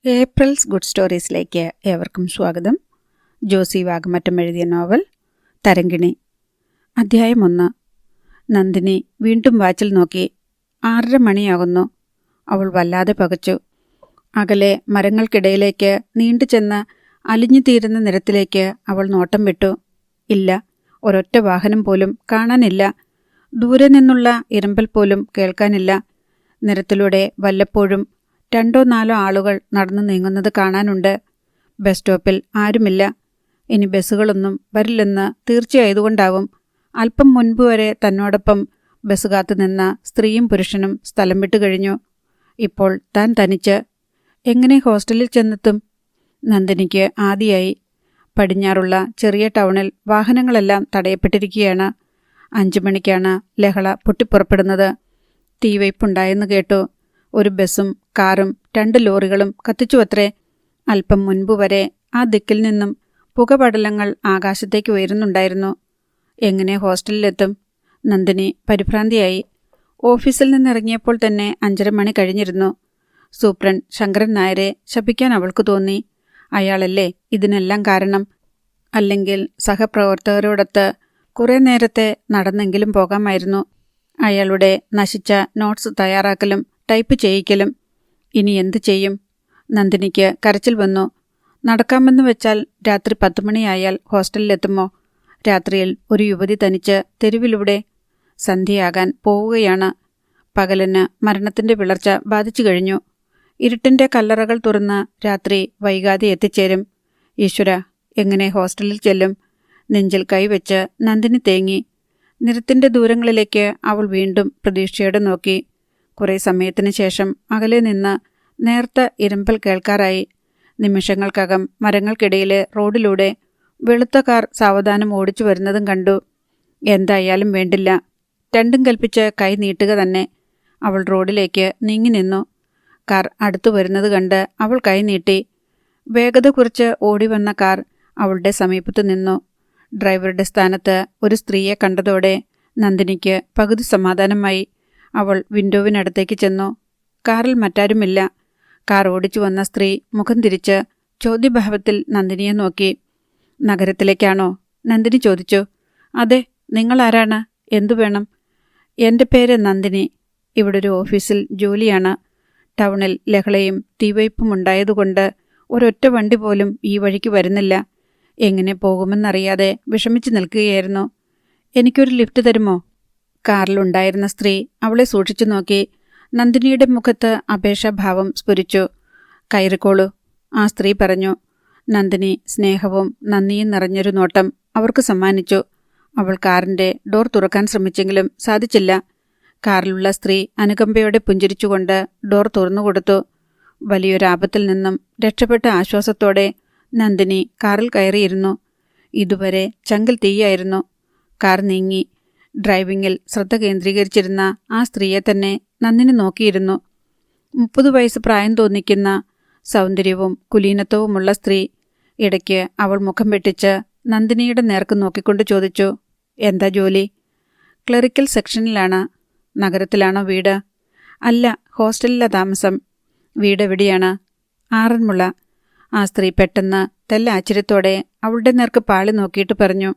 April's good സ്റ്റോറീസിലേക്ക് ഏവർക്കും സ്വാഗതം. ജോസി വാഗമറ്റം എഴുതിയ നോവൽ തരങ്കിണി. അധ്യായം 1. നന്ദിനി വീണ്ടും വാച്ചിൽ നോക്കി. 6:30 മണിയാകുന്നു. അവൾ വല്ലാതെ പകച്ചു. അകലെ മരങ്ങൾക്കിടയിലേക്ക് നീണ്ടു ചെന്ന് അലിഞ്ഞു തീരുന്ന നിരത്തിലേക്ക് അവൾ നോട്ടം വിട്ടു. ഇല്ല, ഒരൊറ്റ വാഹനം പോലും കാണാനില്ല. ദൂരെ നിന്നുള്ള ഇരമ്പൽ പോലും കേൾക്കാനില്ല. നിരത്തിലൂടെ വല്ലപ്പോഴും 2-4 ആളുകൾ നടന്നു നീങ്ങുന്നത് കാണാനുണ്ട്. ബസ് സ്റ്റോപ്പിൽ ആരുമില്ല. ഇനി ബസ്സുകളൊന്നും വരില്ലെന്ന് തീർച്ചയായതുകൊണ്ടാവും അല്പം മുൻപ് വരെ തന്നോടൊപ്പം ബസ് കാത്തു നിന്ന സ്ത്രീയും പുരുഷനും സ്ഥലം വിട്ടു കഴിഞ്ഞു. ഇപ്പോൾ താൻ തനിച്ച് എങ്ങനെ ഹോസ്റ്റലിൽ ചെന്നെത്തും? നന്ദിനിക്ക് ആദിയായി. പടിഞ്ഞാറുള്ള ചെറിയ ടൗണിൽ വാഹനങ്ങളെല്ലാം തടയപ്പെട്ടിരിക്കുകയാണ്. 5 മണിക്കാണ് ലഹള പൊട്ടിപ്പുറപ്പെടുന്നത്. തീവയ്പുണ്ടായെന്ന് കേട്ടു. ഒരു ബസ്സും കാറും 2 ലോറികളും കത്തിച്ചുവത്രേ. അല്പം മുൻപ് വരെ ആ ദിക്കിൽ നിന്നും പുകപടലങ്ങൾ ആകാശത്തേക്ക് ഉയരുന്നുണ്ടായിരുന്നു. എങ്ങനെ ഹോസ്റ്റലിലെത്തും? നന്ദിനി പരിഭ്രാന്തിയായി. ഓഫീസിൽ നിന്നിറങ്ങിയപ്പോൾ തന്നെ 5:30 മണി കഴിഞ്ഞിരുന്നു. സൂപ്രണ്ട് ശങ്കരൻ നായരെ ശപിക്കാൻ അവൾക്ക് തോന്നി. അയാളല്ലേ ഇതിനെല്ലാം കാരണം. അല്ലെങ്കിൽ സഹപ്രവർത്തകരോടൊത്ത് കുറേ നേരത്തെ നടന്നെങ്കിലും പോകാമായിരുന്നു. അയാളുടെ നശിച്ച നോട്ട്സ് തയ്യാറാക്കലും ടൈപ്പ് ചെയ്യിക്കലും. ഇനി എന്തു ചെയ്യും? നന്ദിനിക്ക് കരച്ചിൽ വന്നു. നടക്കാമെന്ന് വെച്ചാൽ രാത്രി 10 മണിയായാൽ ഹോസ്റ്റലിലെത്തുമോ? രാത്രിയിൽ ഒരു യുവതി തനിച്ച് തെരുവിലൂടെ? സന്ധ്യയാകാൻ പോവുകയാണ്. പകലിന് മരണത്തിന്റെ വിളർച്ച ബാധിച്ചു കഴിഞ്ഞു. ഇരുട്ടിന്റെ കല്ലറകൾ തുറന്ന് രാത്രി വൈകാതെ എത്തിച്ചേരും. ഈശ്വര, എങ്ങനെ ഹോസ്റ്റലിൽ ചെല്ലും? നെഞ്ചിൽ കൈവച്ച് നന്ദിനി തേങ്ങി. നിരത്തിന്റെ ദൂരങ്ങളിലേക്ക് അവൾ വീണ്ടും പ്രതീക്ഷയോടെ നോക്കി. കുറേ സമയത്തിന് ശേഷം അകലെ നിന്ന് നേർത്ത ഇരമ്പൽ കേൾക്കാറായി. നിമിഷങ്ങൾക്കകം മരങ്ങൾക്കിടയിലെ റോഡിലൂടെ വെളുത്ത കാർ സാവധാനം ഓടിച്ചു വരുന്നതും കണ്ടു. എന്തായാലും വേണ്ടില്ല, രണ്ടും കൽപ്പിച്ച് കൈ നീട്ടുക തന്നെ. അവൾ റോഡിലേക്ക് നീങ്ങി നിന്നു. കാർ അടുത്തു വരുന്നത് കണ്ട് അവൾ കൈ നീട്ടി. വേഗത കുറിച്ച് ഓടിവന്ന കാർ അവളുടെ സമീപത്തു നിന്നു. ഡ്രൈവറുടെ സ്ഥാനത്ത് ഒരു സ്ത്രീയെ കണ്ടതോടെ നന്ദിനിക്ക് പകുതി സമാധാനമായി. അവൾ വിൻഡോവിനടുത്തേക്ക് ചെന്നു. കാറിൽ മറ്റാരുമില്ല. കാർ ഓടിച്ചു വന്ന സ്ത്രീ മുഖം തിരിച്ച് ചോദ്യഭാവത്തിൽ നന്ദിനിയെ നോക്കി. നഗരത്തിലേക്കാണോ? നന്ദിനി ചോദിച്ചു. അതെ, നിങ്ങളാരാണ്? എന്തു വേണം? എൻ്റെ പേര് നന്ദിനി. ഇവിടെ ഒരു ഓഫീസിൽ ജോലിയാണ്. ടൗണിൽ ലഹളയും തീവയ്പും ഉണ്ടായതുകൊണ്ട് ഒരൊറ്റ വണ്ടി പോലും ഈ വഴിക്ക് വരുന്നില്ല. എങ്ങനെ പോകുമെന്നറിയാതെ വിഷമിച്ചു നിൽക്കുകയായിരുന്നു. എനിക്കൊരു ലിഫ്റ്റ് തരുമോ? കാറിലുണ്ടായിരുന്ന സ്ത്രീ അവളെ സൂക്ഷിച്ചു നോക്കി. നന്ദിനിയുടെ മുഖത്ത് അപേക്ഷാഭാവം സ്ഫുരിച്ചു. കയറിക്കോളൂ, ആ സ്ത്രീ പറഞ്ഞു. നന്ദിനി സ്നേഹവും നന്ദിയും നിറഞ്ഞൊരു നോട്ടം അവർക്ക് സമ്മാനിച്ചു. അവൾ കാറിന്റെ ഡോർ തുറക്കാൻ ശ്രമിച്ചെങ്കിലും സാധിച്ചില്ല. കാറിലുള്ള സ്ത്രീ അനുകമ്പയോടെ പുഞ്ചിരിച്ചുകൊണ്ട് ഡോർ തുറന്നുകൊടുത്തു. വലിയൊരാപത്തിൽ നിന്നും രക്ഷപ്പെട്ട ആശ്വാസത്തോടെ നന്ദിനി കാറിൽ കയറിയിരുന്നു. ഇതുവരെ ചങ്കിൽ തീയായിരുന്നു. കാർ നീങ്ങി. ഡ്രൈവിംഗിൽ ശ്രദ്ധ കേന്ദ്രീകരിച്ചിരുന്ന ആ സ്ത്രീയെ തന്നെ നന്ദിനി നോക്കിയിരുന്നു. 30 വയസ്സ് പ്രായം തോന്നിക്കുന്ന സൗന്ദര്യവും കുലീനത്വവുമുള്ള സ്ത്രീ. ഇടയ്ക്ക് അവൾ മുഖം വെട്ടിച്ച് നന്ദിനിയുടെ നേർക്ക് നോക്കിക്കൊണ്ട് ചോദിച്ചു, എന്താ ജോലി? ക്ലറിക്കൽ സെക്ഷനിലാണ്. നഗരത്തിലാണോ വീട്? അല്ല, ഹോസ്റ്റലിലെ താമസം. വീടെവിടെയാണ്? ആറന്മുള. ആ സ്ത്രീ പെട്ടെന്ന് തെല്ല ആശ്ചര്യത്തോടെ അവളുടെ നേർക്ക് പാളി നോക്കിയിട്ട് പറഞ്ഞു,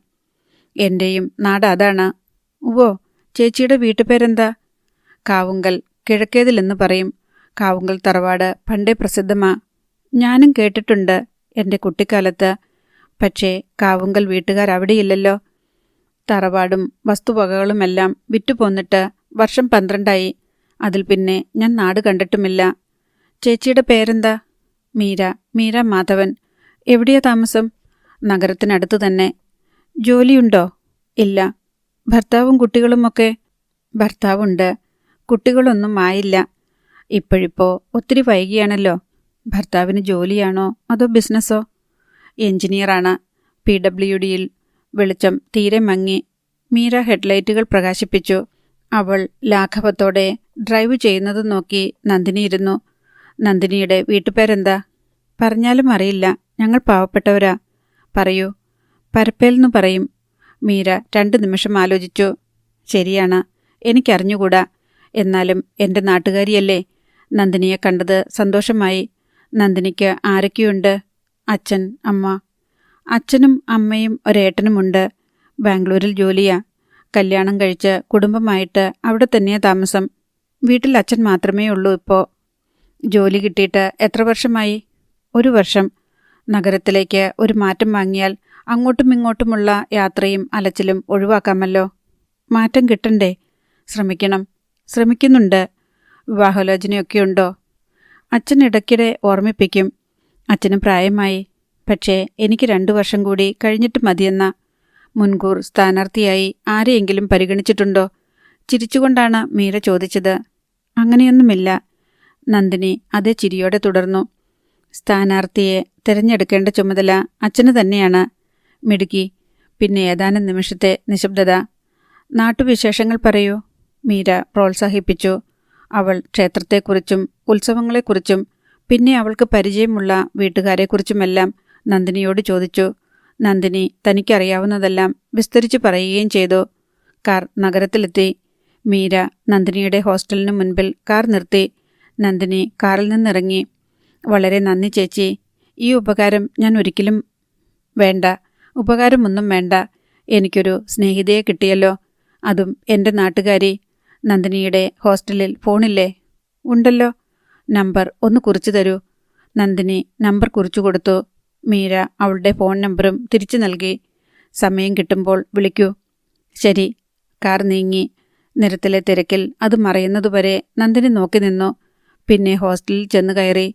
എൻ്റെയും നാട് അതാണ്. ഉവ്വോ, ചേച്ചിയുടെ വീട്ടുപേരെന്താ? കാവുങ്കൽ. കിഴക്കേതിലെന്ന് പറയും. കാവുങ്കൽ തറവാട് പണ്ടേ പ്രസിദ്ധമാ. ഞാനും കേട്ടിട്ടുണ്ട് എൻ്റെ കുട്ടിക്കാലത്ത്. പക്ഷേ കാവുങ്കൽ വീട്ടുകാരവിടെയില്ലല്ലോ. തറവാടും വസ്തുവകകളുമെല്ലാം വിറ്റുപോന്നിട്ട് വർഷം 12ആയി. അതിൽ പിന്നെ ഞാൻ നാട് കണ്ടിട്ടുമില്ല. ചേച്ചിയുടെ പേരെന്താ? മീര മാധവൻ. എവിടെയാ താമസം? നഗരത്തിനടുത്ത് തന്നെ. ജോലിയുണ്ടോ? ഇല്ല. ഭർത്താവും കുട്ടികളുമൊക്കെ? ഭർത്താവുണ്ട്, കുട്ടികളൊന്നും ആയില്ല. ഇപ്പോഴിപ്പോ ഒത്തിരി വൈകിയാണല്ലോ. ഭർത്താവിന് ജോലിയാണോ അതോ ബിസിനസ്സോ? എഞ്ചിനീയറാണ്. PWDയിൽ. വെളിച്ചം തീരെ മങ്ങി. മീര ഹെഡ്ലൈറ്റുകൾ പ്രകാശിപ്പിച്ചു. അവൾ ലാഘവത്തോടെ ഡ്രൈവ് ചെയ്യുന്നത് നോക്കി നന്ദിനി ഇരുന്നു. നന്ദിനിയുടെ വീട്ടുപേരെന്താ? പറഞ്ഞാലും അറിയില്ല, ഞങ്ങൾ പാവപ്പെട്ടവരാ. പറയൂ. പരപ്പേൽന്നു പറയും. മീര 2 നിമിഷം ആലോചിച്ചു. ശരിയാണ്, എനിക്കറിഞ്ഞുകൂടാ. എന്നാലും എൻ്റെ നാട്ടുകാരിയല്ലേ. നന്ദിനിയെ കണ്ടത് സന്തോഷമായി. നന്ദിനിക്ക് ആരൊക്കെയുണ്ട്? അച്ഛൻ, അമ്മ. അച്ഛനും അമ്മയും ഒരേട്ടനുമുണ്ട്. ബാംഗ്ലൂരിൽ ജോലിയാ. കല്യാണം കഴിച്ച് കുടുംബമായിട്ട് അവിടെ തന്നെയാ താമസം. വീട്ടിൽ അച്ഛൻ മാത്രമേ ഉള്ളൂ ഇപ്പോൾ. ജോലി കിട്ടിയിട്ട് എത്ര വർഷമായി? 1 വർഷം. നഗരത്തിലേക്ക് ഒരു മാറ്റം വാങ്ങിയാൽ അങ്ങോട്ടും ഇങ്ങോട്ടുമുള്ള യാത്രയും അലച്ചിലും ഒഴിവാക്കാമല്ലോ. മാറ്റം കിട്ടണ്ടേ? ശ്രമിക്കണം. ശ്രമിക്കുന്നുണ്ട്. വിവാഹാലോചനയൊക്കെയുണ്ടോ? അച്ഛൻ ഇടയ്ക്കിടെ ഓർമ്മിപ്പിക്കും. അച്ഛന് പ്രായമായി. പക്ഷേ എനിക്ക് 2 വർഷം കൂടി കഴിഞ്ഞിട്ട് മതിയെന്ന. മുൻകൂർ സ്ഥാനാർത്ഥിയായി ആരെയെങ്കിലും പരിഗണിച്ചിട്ടുണ്ടോ? ചിരിച്ചുകൊണ്ടാണ് മീര ചോദിച്ചത്. അങ്ങനെയൊന്നുമില്ല. നന്ദിനി അതേ ചിരിയോടെ തുടർന്നു. സ്ഥാനാർത്ഥിയെ തിരഞ്ഞെടുക്കേണ്ട ചുമതല അച്ഛന് തന്നെയാണ്. മിടുക്കി. പിന്നെ ഏതാനും നിമിഷത്തെ നിശബ്ദത. നാട്ടുവിശേഷങ്ങൾ പറയൂ, മീര പ്രോത്സാഹിപ്പിച്ചു. അവൾ ക്ഷേത്രത്തെക്കുറിച്ചും ഉത്സവങ്ങളെക്കുറിച്ചും പിന്നെ അവൾക്ക് പരിചയമുള്ള വീട്ടുകാരെക്കുറിച്ചുമെല്ലാം നന്ദിനിയോട് ചോദിച്ചു. നന്ദിനി തനിക്കറിയാവുന്നതെല്ലാം വിസ്തരിച്ചു പറയുകയും ചെയ്തു. കാർ നഗരത്തിലെത്തി. മീര നന്ദിനിയുടെ ഹോസ്റ്റലിന് മുൻപിൽ കാർ നിർത്തി. നന്ദിനി കാറിൽ നിന്നിറങ്ങി. വളരെ നന്ദി ചേച്ചി. ഈ ഉപകാരം ഞാൻ ഒരിക്കലും വേണ്ട. ഉപകാരമൊന്നും വേണ്ട. എനിക്കൊരു സ്നേഹിതയെ കിട്ടിയല്ലോ. അതും എൻ്റെ നാട്ടുകാരി. നന്ദിനിയുടെ ഹോസ്റ്റലിൽ ഫോണില്ലേ? ഉണ്ടല്ലോ. നമ്പർ ഒന്ന് കുറിച്ചു തരൂ. നന്ദിനി നമ്പർ കുറിച്ചു കൊടുത്തു. മീര അവളുടെ ഫോൺ നമ്പറും തിരിച്ചു നൽകി. സമയം കിട്ടുമ്പോൾ വിളിക്കൂ. ശരി. കാർ നീങ്ങി. നിരത്തിലെ തിരക്കിൽ അത് മറയുന്നതുവരെ നന്ദിനി നോക്കി നിന്നു. പിന്നെ ഹോസ്റ്റലിൽ ചെന്ന് കയറി.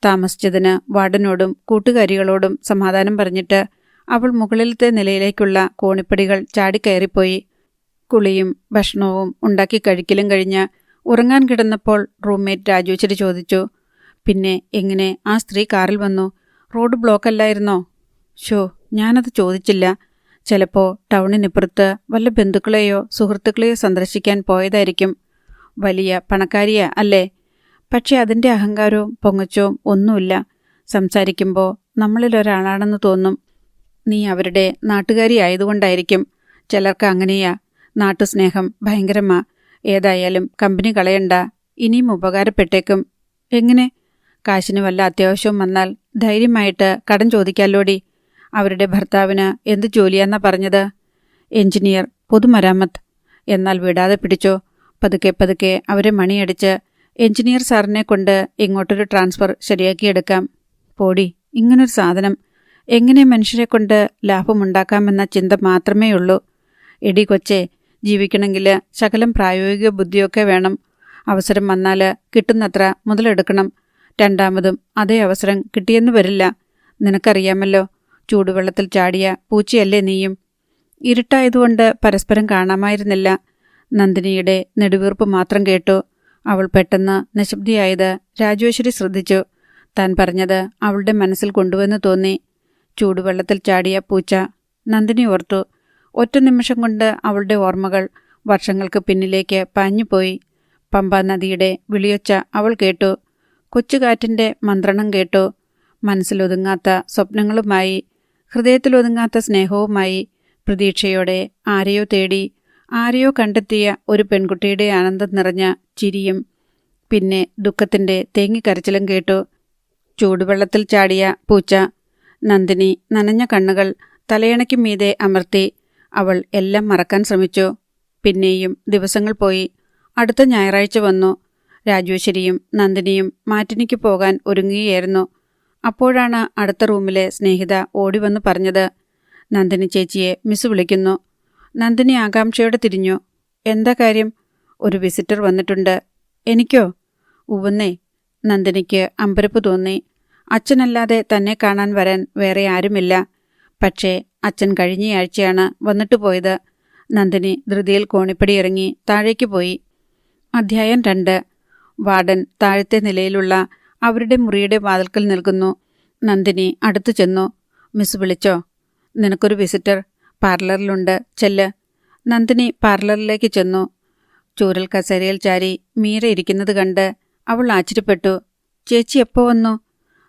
താമസിച്ചതിന് വാർഡനോടും കൂട്ടുകാരികളോടും സമാധാനം പറഞ്ഞിട്ട് അവൾ മുകളിലത്തെ നിലയിലേക്കുള്ള കോണിപ്പടികൾ ചാടിക്കയറിപ്പോയി. കുളിയും ഭക്ഷണവും ഉണ്ടാക്കി കഴിക്കലും കഴിഞ്ഞ് ഉറങ്ങാൻ കിടന്നപ്പോൾ റൂംമേറ്റ് രാജേശ്വരി ചോദിച്ചു, പിന്നെ എങ്ങനെ ആ സ്ത്രീ കാറിൽ വന്നു? റോഡ് ബ്ലോക്കല്ലായിരുന്നോ? ഞാനത് ചോദിച്ചില്ല. ചിലപ്പോൾ ടൗണിനിപ്പുറത്ത് വല്ല ബന്ധുക്കളെയോ സുഹൃത്തുക്കളെയോ സന്ദർശിക്കാൻ പോയതായിരിക്കും. വലിയ പണക്കാരിയാ അല്ലേ? പക്ഷെ അതിൻ്റെ അഹങ്കാരവും പൊങ്ങച്ചവും ഒന്നുമില്ല. സംസാരിക്കുമ്പോൾ നമ്മളിലൊരാളാണെന്ന് തോന്നും. നീ അവരുടെ നാട്ടുകാരി ആയതുകൊണ്ടായിരിക്കും. ചിലർക്ക് അങ്ങനെയാ. നാട്ടുസ്നേഹം ഭയങ്കരമാ. ഏതായാലും കമ്പനി കളയണ്ട. ഇനിയും ഉപകാരപ്പെട്ടേക്കും. എങ്ങനെ? കാശിന് വല്ല അത്യാവശ്യവും വന്നാൽ ധൈര്യമായിട്ട് കടം ചോദിക്കാലോടി. അവരുടെ ഭർത്താവിന് എന്ത് ജോലിയാന്നാ പറഞ്ഞത്? എഞ്ചിനീയർ, പൊതുമരാമത്ത്. എന്നാൽ വിടാതെ പിടിച്ചോ. പതുക്കെ പതുക്കെ അവരെ മണിയടിച്ച് എഞ്ചിനീയർ സാറിനെ കൊണ്ട് ഇങ്ങോട്ടൊരു ട്രാൻസ്ഫർ ശരിയാക്കിയെടുക്കാം. പോടി, ഇങ്ങനൊരു സാധനം. എങ്ങനെ മനുഷ്യരെ കൊണ്ട് ലാഭമുണ്ടാക്കാമെന്ന ചിന്ത മാത്രമേയുള്ളൂ. എടി കൊച്ചേ, ജീവിക്കണമെങ്കിൽ ശകലം പ്രായോഗിക ബുദ്ധിയൊക്കെ വേണം. അവസരം വന്നാൽ കിട്ടുന്നത്ര മുതലെടുക്കണം. രണ്ടാമതും അതേ അവസരം കിട്ടിയെന്ന് വരില്ല. നിനക്കറിയാമല്ലോ, ചൂടുവെള്ളത്തിൽ ചാടിയ പൂച്ചയല്ലേ നീയും. ഇരുട്ടായതുകൊണ്ട് പരസ്പരം കാണാമായിരുന്നില്ല. നന്ദിനിയുടെ നെടുവീർപ്പ് മാത്രം കേട്ടു. അവൾ പെട്ടെന്ന് നിശബ്ദയായത് രാജേശ്വരി ശ്രദ്ധിച്ചു. താൻ പറഞ്ഞത് അവളുടെ മനസ്സിൽ കൊണ്ടുവന്ന് തോന്നി. ചൂടുവെള്ളത്തിൽ ചാടിയ പൂച്ച. നന്ദിനി ഓർത്തു. ഒറ്റ നിമിഷം കൊണ്ട് അവളുടെ ഓർമ്മകൾ വർഷങ്ങൾക്ക് പിന്നിലേക്ക് പാഞ്ഞുപോയി. പമ്പാ നദിയുടെ വിളിയൊച്ച അവൾ കേട്ടു. കൊച്ചുകാറ്റിൻ്റെ മന്ത്രണം കേട്ടു. മനസ്സിലൊതുങ്ങാത്ത സ്വപ്നങ്ങളുമായി, ഹൃദയത്തിലൊതുങ്ങാത്ത സ്നേഹവുമായി, പ്രതീക്ഷയോടെ ആരെയോ തേടി, ആരെയോ കണ്ടെത്തിയ ഒരു പെൺകുട്ടിയുടെ ആനന്ദം നിറഞ്ഞ ചിരിയും, പിന്നെ ദുഃഖത്തിൻ്റെ തേങ്ങിക്കരച്ചിലും കേട്ടു. ചൂടുവെള്ളത്തിൽ ചാടിയ പൂച്ച. നന്ദിനി നനഞ്ഞ കണ്ണുകൾ തലയണയ്ക്ക് മീതെ അമർത്തി. അവൾ എല്ലാം മറക്കാൻ ശ്രമിച്ചു. പിന്നെയും ദിവസങ്ങൾ പോയി. അടുത്ത ഞായറാഴ്ച വന്നു. രാജേശ്വരിയും നന്ദിനിയും മാറ്റിനിക്ക് പോകാൻ ഒരുങ്ങുകയായിരുന്നു. അപ്പോഴാണ് അടുത്ത റൂമിലെ സ്നേഹിത ഓടിവന്ന് പറഞ്ഞത്, നന്ദിനി ചേച്ചിയെ മിസ് വിളിക്കുന്നു. നന്ദിനി ആകാംക്ഷയോടെ തിരിഞ്ഞു. എന്താ കാര്യം? ഒരു വിസിറ്റർ വന്നിട്ടുണ്ട്. എനിക്കോ? ഉവ്വന്നേ. നന്ദിനിക്ക് അമ്പരപ്പ് തോന്നി. അച്ഛനല്ലാതെ തന്നെ കാണാൻ വരാൻ വേറെ ആരുമില്ല. പക്ഷേ അച്ഛൻ കഴിഞ്ഞയാഴ്ചയാണ് വന്നിട്ട് പോയത്. നന്ദിനി ധൃതിയിൽ കോണിപ്പടി ഇറങ്ങി താഴേക്ക് പോയി. അധ്യായം 2. വാർഡൻ താഴത്തെ നിലയിലുള്ള അവരുടെ മുറിയുടെ വാതിൽക്കൽ നിൽക്കുന്നു. നന്ദിനി അടുത്തു ചെന്നു. മിസ് വിളിച്ചോ? നിനക്കൊരു വിസിറ്റർ പാർലറിലുണ്ട്, ചെല്ല്. നന്ദിനി പാർലറിലേക്ക് ചെന്നു. ചൂരൽ കസേരയിൽ ചാരി മീര ഇരിക്കുന്നത് കണ്ട് അവൾ ആശ്ചര്യപ്പെട്ടു. ചേച്ചി എപ്പോ വന്നു?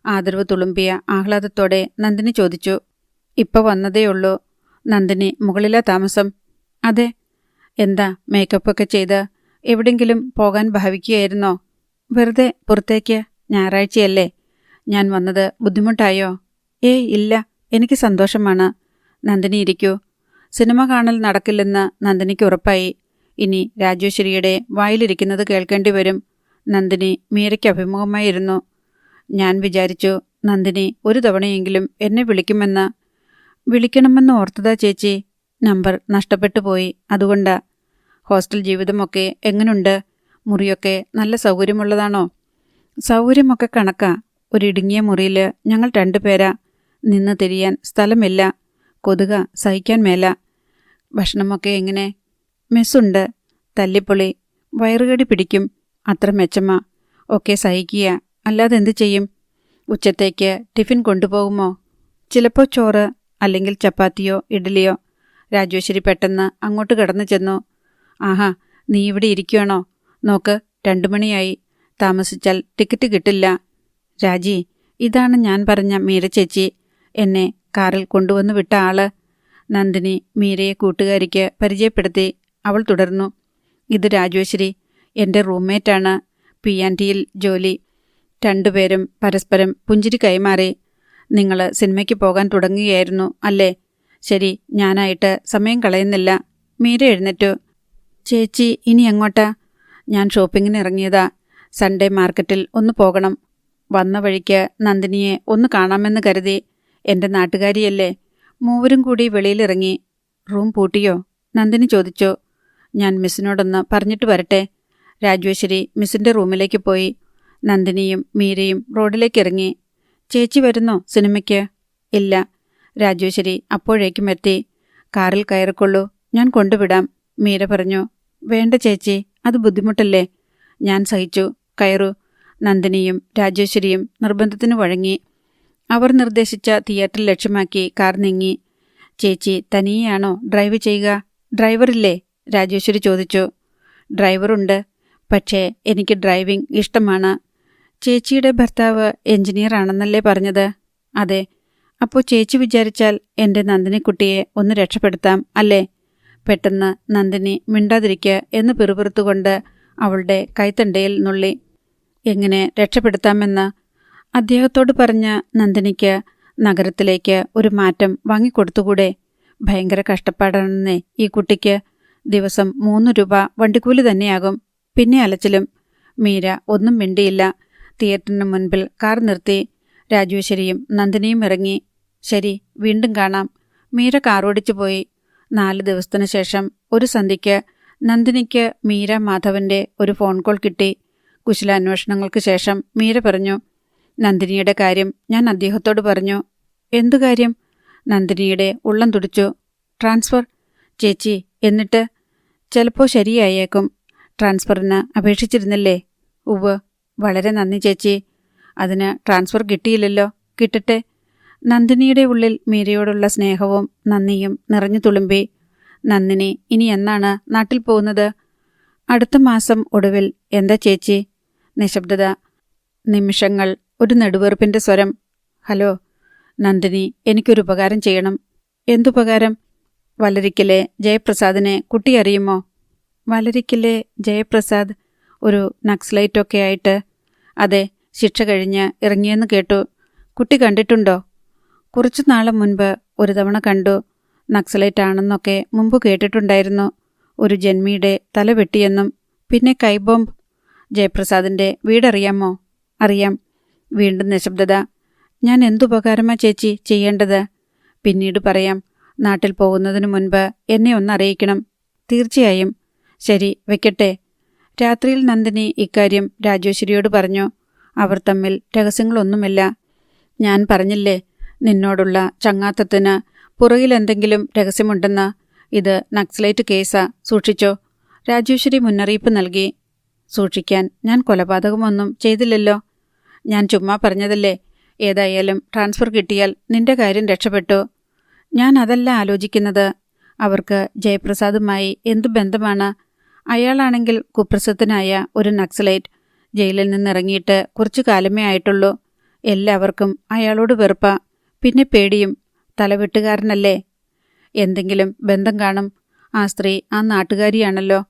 ആദരവ് തുളുമ്പിയ ആഹ്ലാദത്തോടെ നന്ദിനി ചോദിച്ചു. ഇപ്പോൾ വന്നതേയുള്ളൂ. നന്ദിനി മുകളിലാ താമസം? അതെ. എന്താ മേക്കപ്പൊക്കെ ചെയ്ത് എവിടെങ്കിലും പോകാൻ ഭാവിക്കുകയായിരുന്നോ? വെറുതെ പുറത്തേക്ക്. ഞായറാഴ്ചയല്ലേ? ഞാൻ വന്നത് ബുദ്ധിമുട്ടായോ? ഏയ് ഇല്ല, എനിക്ക് സന്തോഷമാണ്. നന്ദിനി ഇരിക്കൂ. സിനിമ കാണൽ നടക്കില്ലെന്ന് നന്ദിനിക്ക് ഉറപ്പായി. ഇനി രാജേശ്വരിയുടെ വായിലിരിക്കുന്നത് കേൾക്കേണ്ടി വരും. നന്ദിനി മീരയ്ക്ക് അഭിമുഖമായിരുന്നു. ഞാൻ വിചാരിച്ചു നന്ദിനി ഒരു തവണയെങ്കിലും എന്നെ വിളിക്കുമെന്ന്. വിളിക്കണമെന്ന് ഓർത്തതാ ചേച്ചി. നമ്പർ നഷ്ടപ്പെട്ടു പോയി, അതുകൊണ്ടാ. ഹോസ്റ്റൽ ജീവിതമൊക്കെ എങ്ങനുണ്ട്? മുറിയൊക്കെ നല്ല സൗകര്യമുള്ളതാണോ? സൗകര്യമൊക്കെ കണക്കാ. ഒരിടുങ്ങിയ മുറിയിൽ ഞങ്ങൾ 2 പേരാ. നിന്ന് തിരിയാൻ സ്ഥലമില്ല. കൊതുക സഹിക്കാൻ മേല. ഭക്ഷണമൊക്കെ എങ്ങനെ? മെസ്സുണ്ട്. തല്ലിപ്പൊളി. വയറുകടി പിടിക്കും. അത്ര മെച്ചമാ. ഒക്കെ സഹിക്കുക, അല്ലാതെ എന്തു ചെയ്യും? ഉച്ചത്തേക്ക് ടിഫിൻ കൊണ്ടുപോകുമോ? ചിലപ്പോൾ ചോറ്, അല്ലെങ്കിൽ ചപ്പാത്തിയോ ഇഡ്ഡലിയോ. രാജേശ്വരി പെട്ടെന്ന് അങ്ങോട്ട് കടന്നു ചെന്നു. ആഹാ, നീ ഇവിടെ ഇരിക്കുകയാണോ? നോക്ക്, 2 മണിയായി. താമസിച്ചാൽ ടിക്കറ്റ് കിട്ടില്ല. രാജി, ഇതാണ് ഞാൻ പറഞ്ഞ മീര ചേച്ചി. എന്നെ കാറിൽ കൊണ്ടുവന്ന് വിട്ട ആള്. നന്ദിനി മീരയെ കൂട്ടുകാരിക്ക് പരിചയപ്പെടുത്തി. അവൾ തുടർന്നു. ഇത് രാജേശ്വരി, എൻ്റെ റൂംമേറ്റാണ്. P&Tയിൽ ജോലി. 2 പേരും പരസ്പരം പുഞ്ചിരി കൈമാറി. നിങ്ങൾ സിനിമയ്ക്ക് പോകാൻ തുടങ്ങുകയായിരുന്നു അല്ലേ? ശരി, ഞാനായിട്ട് സമയം കളയുന്നില്ല. മീര എഴുന്നേറ്റു. ചേച്ചി ഇനി എങ്ങോട്ടാ? ഞാൻ ഷോപ്പിങ്ങിന് ഇറങ്ങിയതാ. സൺഡേ മാർക്കറ്റിൽ ഒന്ന് പോകണം. വന്ന വഴിക്ക് നന്ദിനിയെ ഒന്ന് കാണാമെന്ന് കരുതി. എൻ്റെ നാട്ടുകാരിയല്ലേ. മൂവരും കൂടി വെളിയിലിറങ്ങി. റൂം പൂട്ടിയോ? നന്ദിനി ചോദിച്ചു. ഞാൻ മിസ്സിനോടൊന്ന് പറഞ്ഞിട്ട് വരട്ടെ. രാജേശ്വരി മിസ്സിൻ്റെ റൂമിലേക്ക് പോയി. നന്ദിനിയും മീരയും റോഡിലേക്ക് ഇറങ്ങി. ചേച്ചി വരുന്നോ സിനിമയ്ക്ക്? ഇല്ല. രാജേശ്വരി അപ്പോഴേക്കും എത്തി. കാറിൽ കയറിക്കൊള്ളൂ, ഞാൻ കൊണ്ടുവിടാം, മീര പറഞ്ഞു. വേണ്ട ചേച്ചി, അത് ബുദ്ധിമുട്ടല്ലേ. ഞാൻ സഹിച്ചു, കയറൂ. നന്ദിനിയും രാജേശ്വരിയും നിർബന്ധത്തിന് വഴങ്ങി. അവർ നിർദ്ദേശിച്ച തിയേറ്റർ ലക്ഷ്യമാക്കി കാർ നീങ്ങി. ചേച്ചി തനിയെയാണോ ഡ്രൈവ് ചെയ്യുക? ഡ്രൈവറില്ലേ? രാജേശ്വരി ചോദിച്ചു. ഡ്രൈവറുണ്ട്, പക്ഷേ എനിക്ക് ഡ്രൈവിംഗ് ഇഷ്ടമാണ്. ചേച്ചിയുടെ ഭർത്താവ് എഞ്ചിനീയർ ആണെന്നല്ലേ പറഞ്ഞത്? അതെ. അപ്പോൾ ചേച്ചി വിചാരിച്ചാൽ എൻ്റെ നന്ദിനിക്കുട്ടിയെ ഒന്ന് രക്ഷപ്പെടുത്താം അല്ലേ? പെട്ടെന്ന് നന്ദിനി മിണ്ടാതിരിക്കുക എന്ന് പിറുപിറുത്തുകൊണ്ട് അവളുടെ കൈത്തണ്ടയിൽ നുള്ളി. എങ്ങനെ രക്ഷപ്പെടുത്താമെന്ന് അദ്ദേഹത്തോട് പറഞ്ഞ നന്ദിനിക്ക് നഗരത്തിലേക്ക് ഒരു മാറ്റം വാങ്ങിക്കൊടുത്തുകൂടെ? ഭയങ്കര കഷ്ടപ്പാടാണെന്നേ ഈ കുട്ടിക്ക്. ദിവസം 3 രൂപ വണ്ടിക്കൂലി തന്നെയാകും. പിന്നെ അലച്ചിലും. മീര ഒന്നും മിണ്ടിയില്ല. തിയേറ്ററിന് മുൻപിൽ കാർ നിർത്തി. രാജേശ്വരിയും നന്ദിനിയും ഇറങ്ങി. ശരി, വീണ്ടും കാണാം. മീര കാറോടിച്ചു പോയി. 4 ദിവസത്തിനു ശേഷം ഒരു സന്ധ്യയ്ക്ക് നന്ദിനിക്ക് മീര മാധവന്റെ ഒരു ഫോൺ കോൾ കിട്ടി. കുശലാന്വേഷണങ്ങൾക്ക് ശേഷം മീര പറഞ്ഞു, നന്ദിനിയുടെ കാര്യം ഞാൻ അദ്ദേഹത്തോട് പറഞ്ഞു. എന്തു കാര്യം? നന്ദിനിയുടെ ഉള്ളം തുടിച്ചു. ട്രാൻസ്ഫർ. ചേച്ചി, എന്നിട്ട്? ചിലപ്പോൾ ശരിയായേക്കും. ട്രാൻസ്ഫറിന് അപേക്ഷിച്ചിരുന്നില്ലേ? ഉവ്വ്. വളരെ നന്ദി ചേച്ചി. അതിന് ട്രാൻസ്ഫർ കിട്ടിയില്ലല്ലോ. കിട്ടട്ടെ. നന്ദിനിയുടെ ഉള്ളിൽ മീരയോടുള്ള സ്നേഹവും നന്ദിയും നിറഞ്ഞു തുളുമ്പി. നന്ദിനി ഇനി എന്നാണ് നാട്ടിൽ പോകുന്നത്? അടുത്ത മാസം ഒടുവിൽ. എന്താ ചേച്ചി? നിശബ്ദത. നിമിഷങ്ങൾ. ഒരു നെടുവീർപ്പിൻ്റെ സ്വരം. ഹലോ നന്ദിനി, എനിക്കൊരു ഉപകാരം ചെയ്യണം. എന്തുപകാരം? വലരിക്കലെ ജയപ്രസാദിനെ കുട്ടി അറിയുമോ? വലരിക്കലെ ജയപ്രസാദ്? ഒരു നക്സലൈറ്റൊക്കെ ആയിട്ട്? അതെ, ശിക്ഷ കഴിഞ്ഞ് ഇറങ്ങിയെന്ന് കേട്ടു. കുട്ടി കണ്ടിട്ടുണ്ടോ? കുറച്ചു നാളെ മുൻപ് ഒരു തവണ കണ്ടു. നക്സലൈറ്റ് ആണെന്നൊക്കെ മുമ്പ് കേട്ടിട്ടുണ്ടായിരുന്നു. ഒരു ജന്മിയുടെ തല വെട്ടിയെന്നും. പിന്നെ കൈബോംബ്. ജയപ്രസാദിൻ്റെ വീടറിയാമോ? അറിയാം. വീണ്ടും നിശബ്ദത. ഞാൻ എന്തുപകാരമാ ചേച്ചി ചെയ്യേണ്ടത്? പിന്നീട് പറയാം. നാട്ടിൽ പോകുന്നതിനു മുൻപ് എന്നെ ഒന്നറിയിക്കണം. തീർച്ചയായും. ശരി, വെക്കട്ടെ. രാത്രിയിൽ നന്ദിനി ഇക്കാര്യം രാജേശ്വരിയോട് പറഞ്ഞു. അവർ തമ്മിൽ രഹസ്യങ്ങളൊന്നുമില്ല. ഞാൻ പറഞ്ഞില്ലേ, നിന്നോടുള്ള ചങ്ങാത്തത്തിന് പുറകിലെന്തെങ്കിലും രഹസ്യമുണ്ടെന്ന്. ഇത് നക്സലൈറ്റ് കേസാ, സൂക്ഷിച്ചോ. രാജേശ്വരി മുന്നറിയിപ്പ് നൽകി. സൂക്ഷിക്കാൻ ഞാൻ കൊലപാതകമൊന്നും ചെയ്തില്ലല്ലോ. ഞാൻ ചുമ്മാ പറഞ്ഞതല്ലേ. ഏതായാലും ട്രാൻസ്ഫർ കിട്ടിയാൽ നിന്റെ കാര്യം രക്ഷപ്പെട്ടു. ഞാൻ അതല്ല ആലോചിക്കുന്നത്. അവർക്ക് ജയപ്രസാദുമായി എന്തു ബന്ധമാണ്? അയാളാണെങ്കിൽ കുപ്രസിദ്ധനായ ഒരു നക്സലൈറ്റ്. ജയിലിൽ നിന്നിറങ്ങിയിട്ട് കുറച്ചു കാലമേ ആയിട്ടുള്ളൂ. എല്ലാവർക്കും അയാളോട് വെറുപ്പാ. പിന്നെ പേടിയും. തലവെട്ടുകാരനല്ലേ. എന്തെങ്കിലും ബന്ധം കാണും. ആ സ്ത്രീ ആ നാട്ടുകാരിയാണല്ലോ.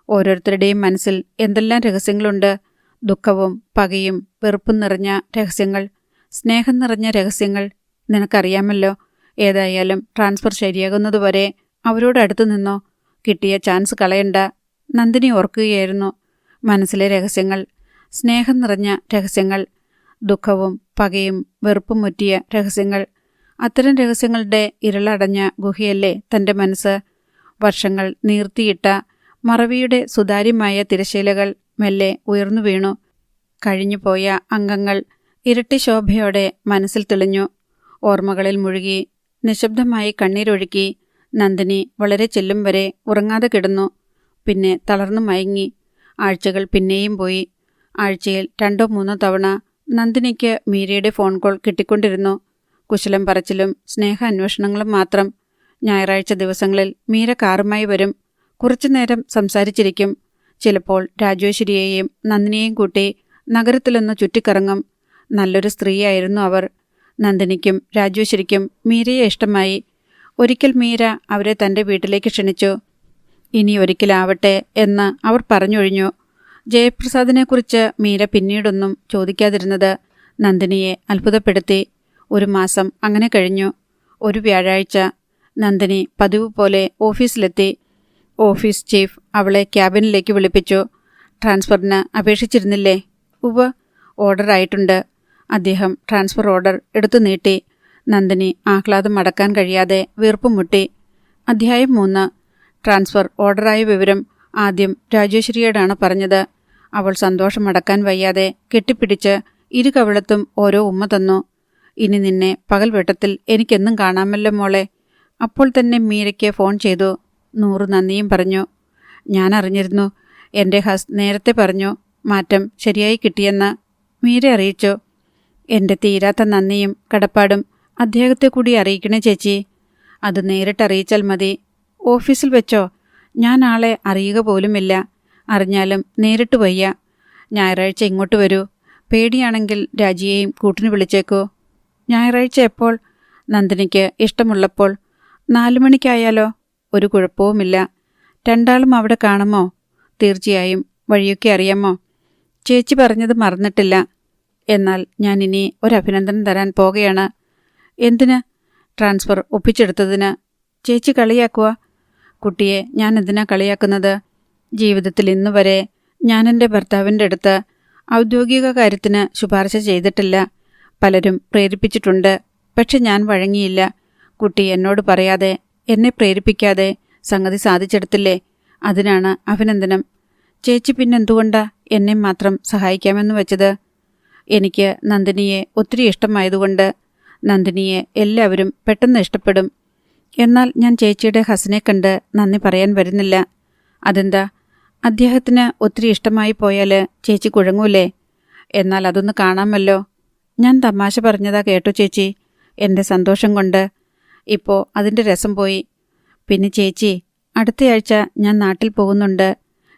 ഓരോരുത്തരുടെയും മനസ്സിൽ എന്തെല്ലാം രഹസ്യങ്ങളുണ്ട്. ദുഃഖവും പകയും വെറുപ്പും നിറഞ്ഞ രഹസ്യങ്ങൾ. സ്നേഹം നിറഞ്ഞ രഹസ്യങ്ങൾ നിനക്കറിയാമല്ലോ. ഏതായാലും ട്രാൻസ്ഫർ ശരിയാകുന്നതുവരെ അവരോടടുത്തു നിന്നോ. കിട്ടിയ ചാൻസ് കളയണ്ട. നന്ദിനി ഓർക്കുകയായിരുന്നു മനസ്സിലെ രഹസ്യങ്ങൾ. സ്നേഹം നിറഞ്ഞ രഹസ്യങ്ങൾ, ദുഃഖവും പകയും വെറുപ്പും മുറ്റിയ രഹസ്യങ്ങൾ. അത്തരം രഹസ്യങ്ങളുടെ ഇരുളടഞ്ഞ ഗുഹയല്ലേ തൻ്റെ മനസ്സ്. വർഷങ്ങൾ നീർത്തിയിട്ട മറവിയുടെ സുതാര്യമായ തിരശീലകൾ മെല്ലെ ഉയർന്നു വീണു. കഴിഞ്ഞുപോയ അംഗങ്ങൾ ഇരട്ടി ശോഭയോടെ മനസ്സിൽ തെളിഞ്ഞു. ഓർമ്മകളിൽ മുഴുകി നിശബ്ദമായി കണ്ണീരൊഴുക്കി നന്ദിനി വളരെ ചെല്ലും വരെ ഉറങ്ങാതെ കിടന്നു. പിന്നെ തളർന്നു മയങ്ങി. ആഴ്ചകൾ പിന്നെയും പോയി. ആഴ്ചയിൽ 2-3 തവണ നന്ദിനിക്ക് മീരയുടെ ഫോൺ കോൾ കിട്ടിക്കൊണ്ടിരുന്നു. കുശലം പറച്ചിലും സ്നേഹാന്വേഷണങ്ങളും മാത്രം. ഞായറാഴ്ച ദിവസങ്ങളിൽ മീര കാറുമായി വരും. കുറച്ചുനേരം സംസാരിച്ചിരിക്കും. ചിലപ്പോൾ രാജേശ്വരിയെയും നന്ദിനിയെയും കൂട്ടി നഗരത്തിലൊന്ന് ചുറ്റിക്കറങ്ങും. നല്ലൊരു സ്ത്രീയായിരുന്നു അവർ. നന്ദിനിക്കും രാജേശ്വരിക്കും മീരയെ ഇഷ്ടമായി. ഒരിക്കൽ മീര അവരെ തൻ്റെ വീട്ടിലേക്ക് ക്ഷണിച്ചു. ഇനി ഒരിക്കലാവട്ടെ എന്ന് അവർ പറഞ്ഞൊഴിഞ്ഞു. ജയപ്രസാദിനെക്കുറിച്ച് മീര പിന്നീടൊന്നും ചോദിക്കാതിരുന്നത് നന്ദിനിയെ അത്ഭുതപ്പെടുത്തി. 1 മാസം അങ്ങനെ കഴിഞ്ഞു. ഒരു വ്യാഴാഴ്ച നന്ദിനി പതിവ് പോലെ ഓഫീസിലെത്തി. ഓഫീസ് ചീഫ് അവളെ ക്യാബിനിലേക്ക് വിളിപ്പിച്ചു. ട്രാൻസ്ഫറിന് അപേക്ഷിച്ചിരുന്നില്ലേ? ഉവ്വ്, ഓർഡർ ആയിട്ടുണ്ട്. അദ്ദേഹം ട്രാൻസ്ഫർ ഓർഡർ എടുത്തു നീട്ടി. നന്ദിനി ആഹ്ലാദം അടക്കാൻ കഴിയാതെ വീർപ്പും മുട്ടി. അധ്യായം 3. ട്രാൻസ്ഫർ ഓർഡറായ വിവരം ആദ്യം രാജേശ്വരിയോടാണ് പറഞ്ഞത്. അവൾ സന്തോഷമടക്കാൻ വയ്യാതെ കെട്ടിപ്പിടിച്ച് ഇരുകവിളത്തും ഓരോ ഉമ്മ തന്നു. ഇനി നിന്നെ പകൽ വെട്ടത്തിൽ എനിക്കെന്നും കാണാമല്ലോ മോളെ. അപ്പോൾ തന്നെ മീരയ്ക്ക് ഫോൺ ചെയ്തു 100 നന്ദിയും പറഞ്ഞു. ഞാൻ അറിഞ്ഞിരുന്നു. എൻ്റെ ഹസ് നേരത്തെ പറഞ്ഞു മാറ്റം ശരിയായി കിട്ടിയെന്ന്. മീര അറിയിച്ചു. എൻ്റെ തീരാത്ത നന്ദിയും കടപ്പാടും അദ്ദേഹത്തെ കൂടി അറിയിക്കണേ ചേച്ചി. അത് നേരിട്ടറിയിച്ചാൽ മതി. ഓഫീസിൽ വെച്ചോ? ഞാൻ ആളെ അറിയുക പോലുമില്ല. അറിഞ്ഞാലും നേരിട്ട് വയ്യ. ഞായറാഴ്ച ഇങ്ങോട്ട് വരൂ. പേടിയാണെങ്കിൽ രാജിയെയും കൂട്ടിന് വിളിച്ചേക്കൂ. ഞായറാഴ്ച എപ്പോൾ? നന്ദിനിക്ക് ഇഷ്ടമുള്ളപ്പോൾ. 4 മണിക്കായാലോ? ഒരു കുഴപ്പവുമില്ല. രണ്ടാളും അവിടെ കാണുമോ? തീർച്ചയായും. വഴിയൊക്കെ അറിയാമോ? ചേച്ചി പറഞ്ഞത് മറന്നിട്ടില്ല. എന്നാൽ ഞാൻ ഇനി ഒരഭിനന്ദനം തരാൻ പോകുകയാണ്. എന്തിന്? ട്രാൻസ്ഫർ ഒപ്പിച്ചെടുത്തതിന്. ചേച്ചി കളിയാക്കുക? കുട്ടിയെ ഞാൻ എന്തിനാ കളിയാക്കുന്നത്? ജീവിതത്തിൽ ഇന്നുവരെ ഞാൻ എൻ്റെ ഭർത്താവിൻ്റെ അടുത്ത് ഔദ്യോഗിക കാര്യത്തിന് ശുപാർശ ചെയ്തിട്ടില്ല. പലരും പ്രേരിപ്പിച്ചിട്ടുണ്ട്. പക്ഷെ ഞാൻ വഴങ്ങിയില്ല. കുട്ടി എന്നോട് പറയാതെ, എന്നെ പ്രേരിപ്പിക്കാതെ സംഗതി സാധിച്ചെടുത്തില്ലേ? അതിനാണ് അഭിനന്ദനം. ചേച്ചി പിന്നെന്തുകൊണ്ടാ എന്നെ മാത്രം സഹായിക്കാമെന്ന് വെച്ചത്? എനിക്ക് നന്ദിനിയെ ഒത്തിരി ഇഷ്ടമായതുകൊണ്ട്. നന്ദിനിയെ എല്ലാവരും പെട്ടെന്ന് ഇഷ്ടപ്പെടും. എന്നാൽ ഞാൻ ചേച്ചിയുടെ ഹസിനെ കണ്ട് നന്ദി പറയാൻ വരുന്നില്ല. അതെന്താ? അദ്ദേഹത്തിന് ഒത്തിരി ഇഷ്ടമായി പോയാൽ ചേച്ചി കുഴങ്ങൂലേ? എന്നാൽ അതൊന്ന് കാണാമല്ലോ. ഞാൻ തമാശ പറഞ്ഞതാ കേട്ടോ ചേച്ചി, എൻ്റെ സന്തോഷം കൊണ്ട്. ഇപ്പോൾ അതിൻ്റെ രസം പോയി. പിന്നെ ചേച്ചി, അടുത്തയാഴ്ച ഞാൻ നാട്ടിൽ പോകുന്നുണ്ട്.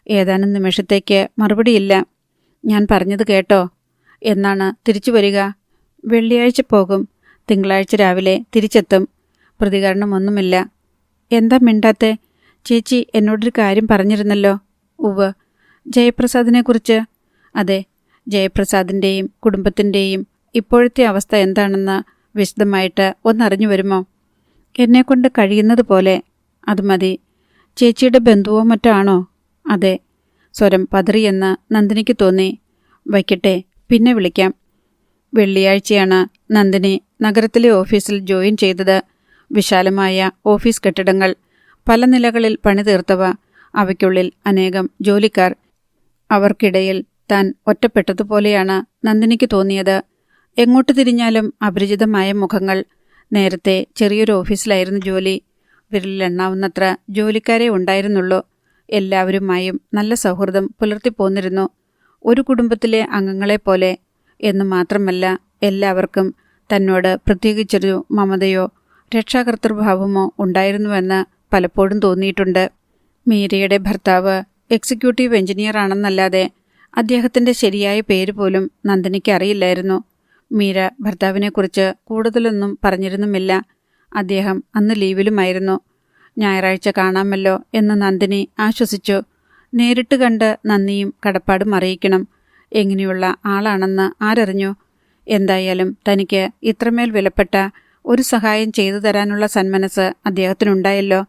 ഏതാനും നിമിഷത്തേക്ക് മറുപടിയില്ല. ഞാൻ പറഞ്ഞത് കേട്ടോ? എന്നാണ് തിരിച്ചു വരിക? വെള്ളിയാഴ്ച പോകും. തിങ്കളാഴ്ച രാവിലെ തിരിച്ചെത്തും. പ്രതികരണമൊന്നുമില്ല. എന്താ മിണ്ടാത്തെ? ചേച്ചി എന്നോടൊരു കാര്യം പറഞ്ഞിരുന്നല്ലോ. ഉവ്വ്. ജയപ്രസാദിനെക്കുറിച്ച്? അതെ. ജയപ്രസാദിൻ്റെയും കുടുംബത്തിൻ്റെയും ഇപ്പോഴത്തെ അവസ്ഥ എന്താണെന്ന് വിശദമായിട്ട് ഒന്നറിഞ്ഞു വരുമോ? എന്നെക്കൊണ്ട് കഴിയുന്നത് പോലെ. അത് മതി. ചേച്ചിയുടെ ബന്ധുവോ മറ്റോ ആണോ? അതെ. സ്വരം പതറിയെന്ന് നന്ദിനിക്ക് തോന്നി. വയ്ക്കട്ടെ, പിന്നെ വിളിക്കാം. വെള്ളിയാഴ്ചയാണ് നന്ദിനി നഗരത്തിലെ ഓഫീസിൽ ജോയിൻ ചെയ്തത്. വിശാലമായ ഓഫീസ് കെട്ടിടങ്ങൾ, പല നിലകളിൽ പണി തീർത്തവ, അവയ്ക്കുള്ളിൽ അനേകം ജോലിക്കാർ. അവർക്കിടയിൽ താൻ ഒറ്റപ്പെട്ടതുപോലെയാണ് നന്ദിനിക്ക് തോന്നിയത്. എങ്ങോട്ട് തിരിഞ്ഞാലും അപരിചിതമായ മുഖങ്ങൾ. നേരത്തെ ചെറിയൊരു ഓഫീസിലായിരുന്നു ജോലി. വിരലിലെണ്ണാവുന്നത്ര ജോലിക്കാരെ ഉണ്ടായിരുന്നുള്ളൂ. എല്ലാവരുമായും നല്ല സൗഹൃദം പുലർത്തിപ്പോന്നിരുന്നു. ഒരു കുടുംബത്തിലെ അംഗങ്ങളെപ്പോലെ. എന്നു മാത്രമല്ല, എല്ലാവർക്കും തന്നോട് പ്രത്യേകിച്ചൊരു മമതയോ രക്ഷാകർതൃഭാവമോ ഉണ്ടായിരുന്നുവെന്ന് പലപ്പോഴും തോന്നിയിട്ടുണ്ട്. മീരയുടെ ഭർത്താവ് എക്സിക്യൂട്ടീവ് എഞ്ചിനീയർ ആണെന്നല്ലാതെ അദ്ദേഹത്തിൻ്റെ ശരിയായ പേര് പോലും നന്ദിനിക്ക് അറിയില്ലായിരുന്നു. മീര ഭർത്താവിനെക്കുറിച്ച് കൂടുതലൊന്നും പറഞ്ഞിരുന്നുമില്ല. അദ്ദേഹം അന്ന് ലീവിലുമായിരുന്നു. ഞായറാഴ്ച കാണാമല്ലോ എന്ന് നന്ദിനി ആശ്വസിച്ചു. നേരിട്ട് കണ്ട് നന്ദിയും കടപ്പാടും അറിയിക്കണം. എങ്ങനെയുള്ള ആളാണെന്ന് ആരറിഞ്ഞു? എന്തായാലും തനിക്ക് ഇത്രമേൽ വിലപ്പെട്ട ഒരു സഹായം ചെയ്തു തരാനുള്ള സന്മനസ് അദ്ദേഹത്തിനുണ്ടായല്ലോ.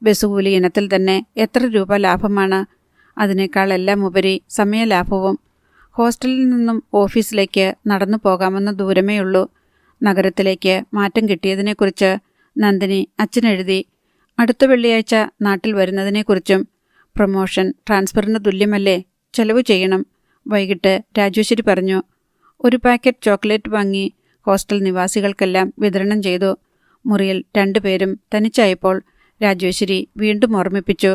ബസ്സുകൂലി ഇനത്തിൽ തന്നെ എത്ര രൂപ ലാഭമാണ്. അതിനേക്കാളെല്ലാം ഉപരി സമയലാഭവും. ഹോസ്റ്റലിൽ നിന്നും ഓഫീസിലേക്ക് നടന്നു പോകാമെന്ന ദൂരമേ ഉള്ളൂ. നഗരത്തിലേക്ക് മാറ്റം കിട്ടിയതിനെക്കുറിച്ച് നന്ദിനി അച്ഛനെഴുതി. അടുത്ത വെള്ളിയാഴ്ച നാട്ടിൽ വരുന്നതിനെക്കുറിച്ചും. പ്രൊമോഷൻ ട്രാൻസ്ഫറിന് തുല്യമല്ലേ, ചെലവ് ചെയ്യണം. വൈകിട്ട് രാജേശ്വരി പറഞ്ഞു. ഒരു പാക്കറ്റ് ചോക്ലേറ്റ് വാങ്ങി ഹോസ്റ്റൽ നിവാസികൾക്കെല്ലാം വിതരണം ചെയ്തു. മുറിയിൽ 2 പേരും തനിച്ചായപ്പോൾ രാജേശ്വരി വീണ്ടും ഓർമ്മിപ്പിച്ചു.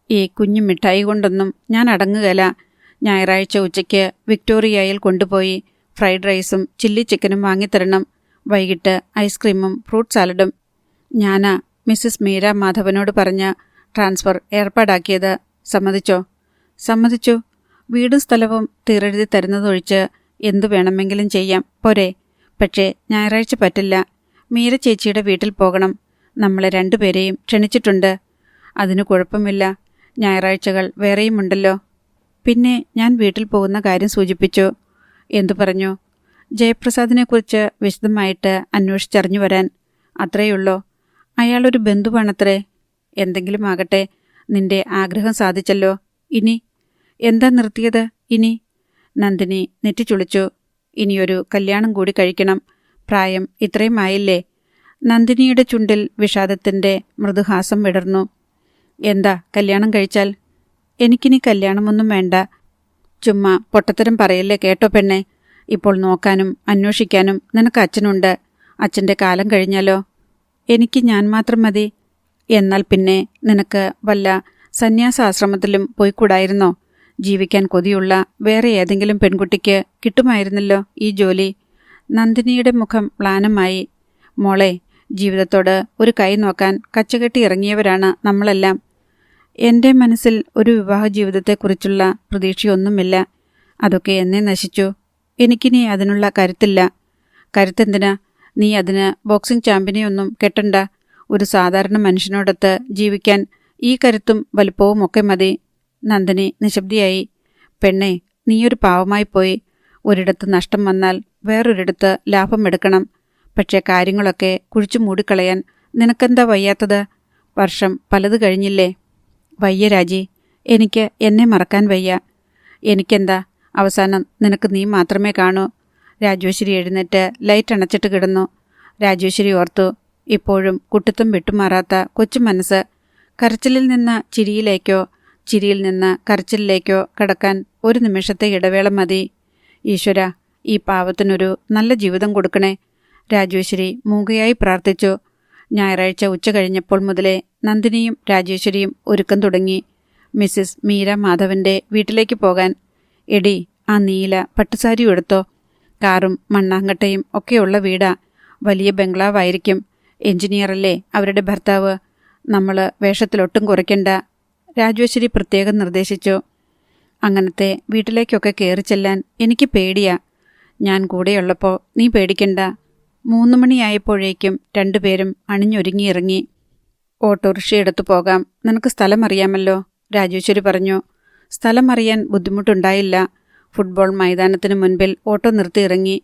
ഈ കുഞ്ഞു മിഠായി കൊണ്ടൊന്നും ഞാൻ അടങ്ങുകയില്ല. ഞായറാഴ്ച ഉച്ചയ്ക്ക് വിക്ടോറിയയിൽ കൊണ്ടുപോയി ഫ്രൈഡ് റൈസും ചില്ലി ചിക്കനും വാങ്ങിത്തരണം. വൈകിട്ട് ഐസ്ക്രീമും ഫ്രൂട്ട് സാലഡും. ഞാനാ മിസ്സിസ് മീര മാധവനോട് പറഞ്ഞ ട്രാൻസ്ഫർ ഏർപ്പാടാക്കിയത്. സമ്മതിച്ചോ? സമ്മതിച്ചു. വീടും സ്ഥലവും തീരെഴുതി തരുന്നതൊഴിച്ച് എന്തു വേണമെങ്കിലും ചെയ്യാം, പോരെ? പക്ഷേ ഞായറാഴ്ച പറ്റില്ല. മീര ചേച്ചിയുടെ വീട്ടിൽ പോകണം. നമ്മളെ 2 പേരെയും ക്ഷണിച്ചിട്ടുണ്ട്. അതിന് കുഴപ്പമില്ല. ഞായറാഴ്ചകൾ വേറെയുമുണ്ടല്ലോ. പിന്നെ ഞാൻ വീട്ടിൽ പോകുന്ന കാര്യം സൂചിപ്പിച്ചു. എന്തു പറഞ്ഞു? ജയപ്രസാദിനെക്കുറിച്ച് വിശദമായിട്ട് അന്വേഷിച്ചറിഞ്ഞു വരാൻ. അത്രയുള്ളോ? അയാളൊരു ബന്ധുവാണത്രേ. എന്തെങ്കിലും ആകട്ടെ, നിന്റെ ആഗ്രഹം സാധിച്ചല്ലോ. ഇനി എന്താ നിർത്തിയത്? ഇനി? നന്ദിനി നെറ്റിച്ചുളിച്ചു. ഇനിയൊരു കല്യാണം കൂടി കഴിക്കണം. പ്രായം ഇത്രയും ആയില്ലേ? നന്ദിനിയുടെ ചുണ്ടിൽ വിഷാദത്തിൻ്റെ മൃദുഹാസം വിടർന്നു. എന്താ കല്യാണം കഴിച്ചാൽ? എനിക്കിനി കല്യാണമൊന്നും വേണ്ട. ചുമ്മാ പൊട്ടത്തരം പറയല്ലേ കേട്ടോ പെണ്ണെ. ഇപ്പോൾ നോക്കാനും അന്വേഷിക്കാനും നിനക്ക് അച്ഛനുണ്ട്. അച്ഛൻ്റെ കാലം കഴിഞ്ഞാലോ? എനിക്ക് ഞാൻ മാത്രം മതി. എന്നാൽ പിന്നെ നിനക്ക് വല്ല സന്യാസാശ്രമത്തിലും പോയിക്കൂടായിരുന്നോ? ജീവിക്കാൻ കൊതിയുള്ള വേറെ ഏതെങ്കിലും പെൺകുട്ടിക്ക് കിട്ടുമായിരുന്നല്ലോ ഈ ജോലി. നന്ദിനിയുടെ മുഖം മ്ലാനമായി. മോളെ, ജീവിതത്തോട് ഒരു കൈ നോക്കാൻ കച്ചകെട്ടി ഇറങ്ങിയവരാണ് നമ്മളെല്ലാം. എൻ്റെ മനസ്സിൽ ഒരു വിവാഹ ജീവിതത്തെക്കുറിച്ചുള്ള പ്രതീക്ഷയൊന്നുമില്ല. അതൊക്കെ എന്നെ നശിച്ചു. എനിക്കിനി അതിനുള്ള കരുത്തില്ല. കരുത്തെന്തിനാ? നീ അതിന് ബോക്സിംഗ് ചാമ്പ്യനെയൊന്നും കെട്ടണ്ട. ഒരു സാധാരണ മനുഷ്യനോടൊത്ത് ജീവിക്കാൻ ഈ കരുത്തും വലുപ്പവും ഒക്കെ മതി. നന്ദിനി നിശബ്ദയായി. പെണ്ണെ, നീയൊരു പാവമായി പോയി. ഒരിടത്ത് നഷ്ടം വന്നാൽ വേറൊരിടത്ത് ലാഭം എടുക്കണം. പക്ഷേ കാര്യങ്ങളൊക്കെ കുഴിച്ചു മൂടിക്കളയാൻ നിനക്കെന്താ വയ്യാത്തത്? വർഷം പലത് കഴിഞ്ഞില്ലേ? വയ്യ രാജി. എനിക്ക് എന്നെ മറക്കാൻ വയ്യ. എനിക്കെന്താ, അവസാനം നിനക്ക് നീ മാത്രമേ കാണൂ. രാജേശ്വരി എഴുന്നേറ്റ് ലൈറ്റ് അണച്ചിട്ട് കിടന്നു. രാജേശ്വരി ഓർത്തു, ഇപ്പോഴും കുട്ടിത്തം വിട്ടുമാറാത്ത കൊച്ചു മനസ്സ്. കരച്ചിലിൽ നിന്ന് ചിരിയിലേക്കോ ചിരിയിൽ നിന്ന് കരച്ചിലിലേക്കോ കടക്കാൻ ഒരു നിമിഷത്തെ ഇടവേള മതി. ഈശ്വര, ഈ പാവത്തിനൊരു നല്ല ജീവിതം കൊടുക്കണേ. രാജേശ്വരി മൂകയായി പ്രാർത്ഥിച്ചു. ഞായറാഴ്ച ഉച്ച കഴിഞ്ഞപ്പോൾ മുതലേ നന്ദിനിയും രാജേശ്വരിയും ഒരുക്കം തുടങ്ങി. മിസ്സിസ് മീര മാധവൻ്റെ വീട്ടിലേക്ക് പോകാൻ. എടി, ആ നീല പട്ടുസാരി എടുത്തോ. കാറും മണ്ണാങ്കട്ടയും ഒക്കെയുള്ള വീടാ. വലിയ ബംഗ്ലാവായിരിക്കും. എഞ്ചിനീയറല്ലേ അവരുടെ ഭർത്താവ്. നമ്മൾ വേഷത്തിലൊട്ടും കുറയ്ക്കണ്ട. രാജേശ്വരി പ്രത്യേകം നിർദ്ദേശിച്ചു. അങ്ങനത്തെ വീട്ടിലേക്കൊക്കെ കയറി ചെല്ലാൻ എനിക്ക് പേടിയാ. ഞാൻ കൂടെയുള്ളപ്പോൾ നീ പേടിക്കണ്ട. 3 മണിയായപ്പോഴേക്കും 2 പേരും അണിഞ്ഞൊരുങ്ങിയിറങ്ങി. ഓട്ടോറിക്ഷ എടുത്തു പോകാം. നിനക്ക് സ്ഥലം അറിയാമല്ലോ, രാജേശ്വരി പറഞ്ഞു. സ്ഥലം അറിയാൻ ബുദ്ധിമുട്ടുണ്ടായില്ല. ഫുട്ബോൾ മൈതാനത്തിന് മുൻപിൽ ഓട്ടോ നിർത്തിയിറങ്ങി.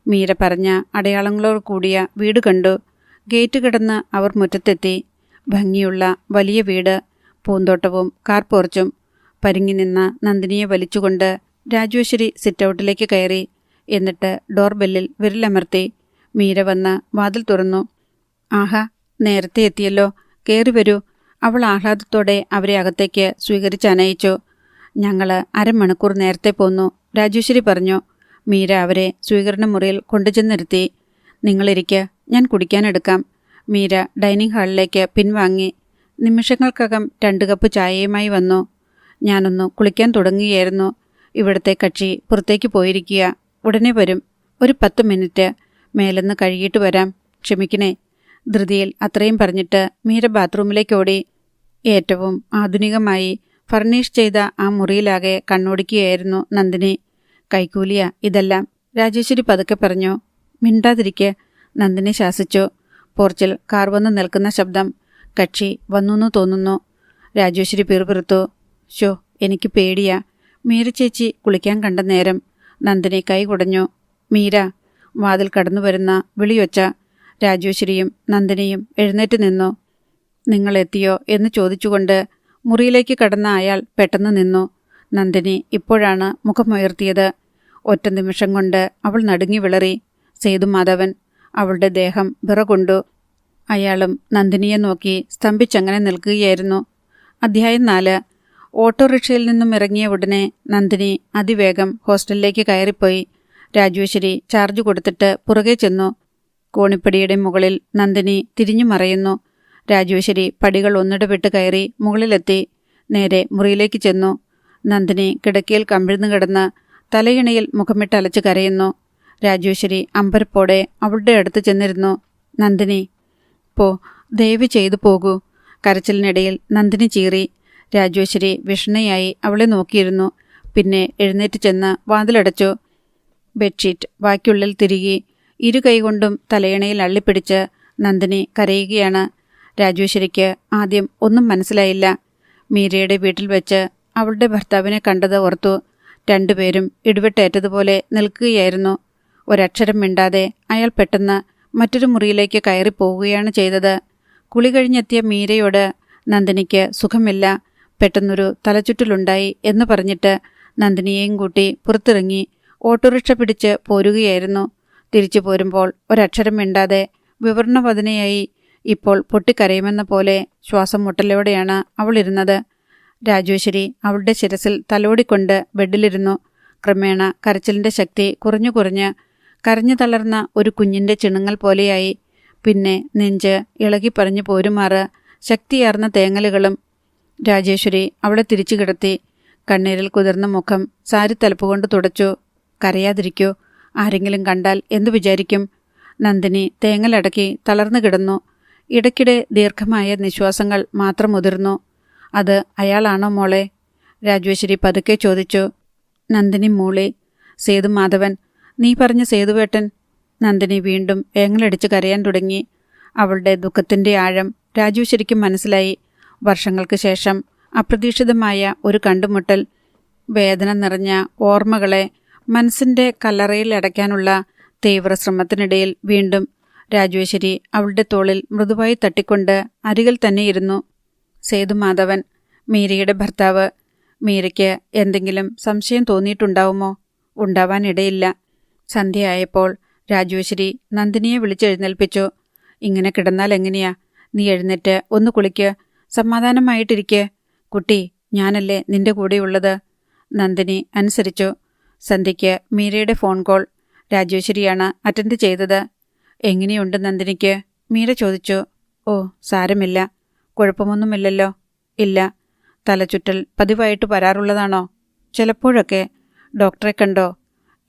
മീര പറഞ്ഞ അടയാളങ്ങളോട് കൂടിയ വീട് കണ്ടു. ഗേറ്റ് കടന്ന് അവർ മുറ്റത്തെത്തി. ഭംഗിയുള്ള വലിയ വീട്, പൂന്തോട്ടവും കാർ പോർച്ചും. പരിങ്ങി നിന്ന നന്ദിനിയെ വലിച്ചുകൊണ്ട് രാജേശ്വരി സിറ്റൗട്ടിലേക്ക് കയറി. എന്നിട്ട് ഡോർബെല്ലിൽ വിരലമർത്തി. മീര വന്ന് വാതിൽ തുറന്നു. ആഹാ, നേരത്തെ എത്തിയല്ലോ, കയറി വരൂ. അവൾ ആഹ്ലാദത്തോടെ അവരെ അകത്തേക്ക് സ്വീകരിച്ചനയിച്ചു. ഞങ്ങൾ അരമണിക്കൂർ നേരത്തെ പോന്നു, രാജേശ്വരി പറഞ്ഞു. മീര അവരെ സ്വീകരണ മുറിയിൽ കൊണ്ടുചെന്നിരുത്തി. നിങ്ങളിരിക്ക്, ഞാൻ കുടിക്കാനെടുക്കാം. മീര ഡൈനിങ് ഹാളിലേക്ക് പിൻവാങ്ങി. നിമിഷങ്ങൾക്കകം 2 കപ്പ് ചായയുമായി വന്നു. ഞാനൊന്ന് കുളിക്കാൻ തുടങ്ങുകയായിരുന്നു. ഇവിടുത്തെ കക്ഷി പുറത്തേക്ക് പോയിരിക്കുക. ഉടനെ വരും. ഒരു 10 മിനിറ്റ്. മേലെന്ന് കഴുകിയിട്ട് വരാം. ക്ഷമിക്കണേ. ധൃതിയിൽ അത്രയും പറഞ്ഞിട്ട് മീര ബാത്റൂമിലേക്ക് ഓടി. ഏറ്റവും ആധുനികമായി ഫർണിഷ് ചെയ്ത ആ മുറിയിലാകെ കണ്ണോടിക്കുകയായിരുന്നു നന്ദിനി. കൈക്കൂലിയ ഇതെല്ലാം, രാജേശ്വരി പതുക്കെ പറഞ്ഞു. മിണ്ടാതിരിക്കെ, നന്ദിനി ശാസിച്ചു. പോർച്ചിൽ കാർ വന്ന് നിൽക്കുന്ന ശബ്ദം. കക്ഷി വന്നുവെന്ന് തോന്നുന്നു. രാജേശ്വരി പിറുപിറുത്തു. ഷോ, എനിക്ക് പേടിയാ. മീര ചേച്ചി കുളിക്കാൻ കണ്ട നേരം. നന്ദിനി കൈ കുടഞ്ഞു. മീര, വാതിൽ കടന്നുവരുന്ന വിളിയൊച്ച. രാജേശ്വരിയും നന്ദിനിയും എഴുന്നേറ്റ് നിന്നു. നിങ്ങളെത്തിയോ എന്ന് ചോദിച്ചുകൊണ്ട് മുറിയിലേക്ക് കടന്ന അയാൾ പെട്ടെന്ന് നിന്നു. നന്ദിനി ഇപ്പോഴാണ് മുഖമുയർത്തിയത്. ഒറ്റ നിമിഷം കൊണ്ട് അവൾ നടുങ്ങി വിളറി. സേതുമാധവൻ. അവളുടെ ദേഹം വിറകൊണ്ടു. അയാളും നന്ദിനിയെ നോക്കി സ്തംഭിച്ചങ്ങനെ നിൽക്കുകയായിരുന്നു. അധ്യായം 4. ഓട്ടോറിക്ഷയിൽ നിന്നും ഇറങ്ങിയ ഉടനെ നന്ദിനി അതിവേഗം ഹോസ്റ്റലിലേക്ക് കയറിപ്പോയി. രാജേശ്വരി ചാർജ് കൊടുത്തിട്ട് പുറകെ ചെന്നു. കോണിപ്പടിയുടെ മുകളിൽ നന്ദിനി തിരിഞ്ഞു മറയുന്നു. രാജേശ്വരി പടികൾ ഒന്നിടവിട്ട് കയറി മുകളിലെത്തി. നേരെ മുറിയിലേക്ക് ചെന്നു. നന്ദിനി കിടക്കയിൽ കമിഴ്ന്നു കിടന്ന് തലയിണയിൽ മുഖമിട്ടലച്ച് കരയുന്നു. രാജേശ്വരി അമ്പരപ്പോടെ അവളുടെ അടുത്ത് ചെന്നിരുന്നു. നന്ദിനി, ദയവ് ചെയ്തു പോകൂ. കരച്ചിലിനിടയിൽ നന്ദിനി ചീറി. രാജേശ്വരി വിഷണ്ണയായി അവളെ നോക്കിയിരുന്നു. പിന്നെ എഴുന്നേറ്റ് ചെന്ന് വാതിലടച്ചു. ബെഡ്ഷീറ്റ് വായ്ക്കുള്ളിൽ തിരുകി ഇരു കൈകൊണ്ടും തലയിണയിൽ അള്ളിപ്പിടിച്ച് നന്ദിനി കരയുകയാണ്. രാജേശ്വരിക്ക് ആദ്യം ഒന്നും മനസ്സിലായില്ല. മീരയുടെ വീട്ടിൽ വെച്ച് അവളുടെ ഭർത്താവിനെ കണ്ടത് ഓർത്തു. രണ്ടുപേരും ഇടിവെട്ടേറ്റതുപോലെ നിൽക്കുകയായിരുന്നു. ഒരക്ഷരം മിണ്ടാതെ അയാൾ പെട്ടെന്ന് മറ്റൊരു മുറിയിലേക്ക് കയറിപ്പോവുകയാണ് ചെയ്തത്. കുളി കഴിഞ്ഞെത്തിയ മീരയോട് നന്ദിനിക്ക് സുഖമില്ല, പെട്ടെന്നൊരു തലചുറ്റലുണ്ടായി എന്ന് പറഞ്ഞിട്ട് നന്ദിനിയെയും കൂട്ടി പുറത്തിറങ്ങി ഓട്ടോറിക്ഷ പിടിച്ച് പോരുകയായിരുന്നു. തിരിച്ചു പോരുമ്പോൾ ഒരക്ഷരം മിണ്ടാതെ വിവരണവദനയായി ഇപ്പോൾ പൊട്ടിക്കരയുമെന്ന പോലെ ശ്വാസം മുട്ടലോടെയാണ് അവളിരുന്നത്. രാജേശ്വരി അവളുടെ ശിരസിൽ തലോടിക്കൊണ്ട് ബെഡിലിരുന്നു. ക്രമേണ കരച്ചിലിൻ്റെ ശക്തി കുറഞ്ഞു കുറഞ്ഞ് കരഞ്ഞു തളർന്ന ഒരു കുഞ്ഞിൻ്റെ ചിണുങ്ങൽ പോലെയായി. പിന്നെ നെഞ്ച് ഇളകിപ്പറഞ്ഞു പോരുമാറ് ശക്തിയാർന്ന തേങ്ങലുകളും. രാജേശ്വരി അവളെ തിരിച്ചു കിടത്തി. കണ്ണീരിൽ കുതിർന്ന മുഖം സാരിത്തലപ്പ് കൊണ്ട് തുടച്ചു. കരയാതിരിക്കൂ, ആരെങ്കിലും കണ്ടാൽ എന്തു വിചാരിക്കും? നന്ദിനി തേങ്ങലടക്കി തളർന്നു കിടന്നു. ഇടയ്ക്കിടെ ദീർഘമായ നിശ്വാസങ്ങൾ മാത്രം മുതിർന്നു. അത് അയാളാണോ മോളെ? രാജേശ്വരി പതുക്കെ ചോദിച്ചു. നന്ദിനി മൂളി. സേതുമാധവൻ. നീ പറഞ്ഞ സേതുവേട്ടൻ? നന്ദിനി വീണ്ടും ഏങ്ങലടിച്ച് കരയാൻ തുടങ്ങി. അവളുടെ ദുഃഖത്തിൻ്റെ ആഴം രാജേശ്വരിക്ക് മനസ്സിലായി. വർഷങ്ങൾക്ക് ശേഷം അപ്രതീക്ഷിതമായ ഒരു കണ്ടുമുട്ടൽ. വേദന നിറഞ്ഞ ഓർമ്മകളെ മനസ്സിൻ്റെ കല്ലറയിൽ അടയ്ക്കാനുള്ള തീവ്രശ്രമത്തിനിടയിൽ വീണ്ടും രാജേശ്വരി അവളുടെ തോളിൽ മൃദുവായി തട്ടിക്കൊണ്ട് അരികിൽ തന്നെയിരുന്നു. സേതുമാധവൻ, മീരയുടെ ഭർത്താവ്. മീരയ്ക്ക് എന്തെങ്കിലും സംശയം തോന്നിയിട്ടുണ്ടാവുമോ? ഉണ്ടാവാനിടയില്ല. സന്ധ്യയായപ്പോൾ രാജേശ്വരി നന്ദിനിയെ വിളിച്ചെഴുന്നേൽപ്പിച്ചു. ഇങ്ങനെ കിടന്നാൽ എങ്ങനെയാ? നീ എഴുന്നേറ്റ് ഒന്ന് കുളിക്ക്, സമാധാനമായിട്ടിരിക്കെ. കുട്ടി, ഞാനല്ലേ നിന്റെ കൂടെയുള്ളത്. നന്ദിനി അനുസരിച്ചു. സന്ധ്യയ്ക്ക് മീരയുടെ ഫോൺ കോൾ. രാജേശ്വരിയാണ് അറ്റൻഡ് ചെയ്തത്. എങ്ങനെയുണ്ട് നന്ദിനിക്ക്? മീര ചോദിച്ചു. ഓ, സാരമില്ല. കുഴപ്പമൊന്നുമില്ലല്ലോ? ഇല്ല. തലചുറ്റൽ പതിവായിട്ട് വരാറുള്ളതാണോ? ചിലപ്പോഴൊക്കെ. ഡോക്ടറെ കണ്ടോ?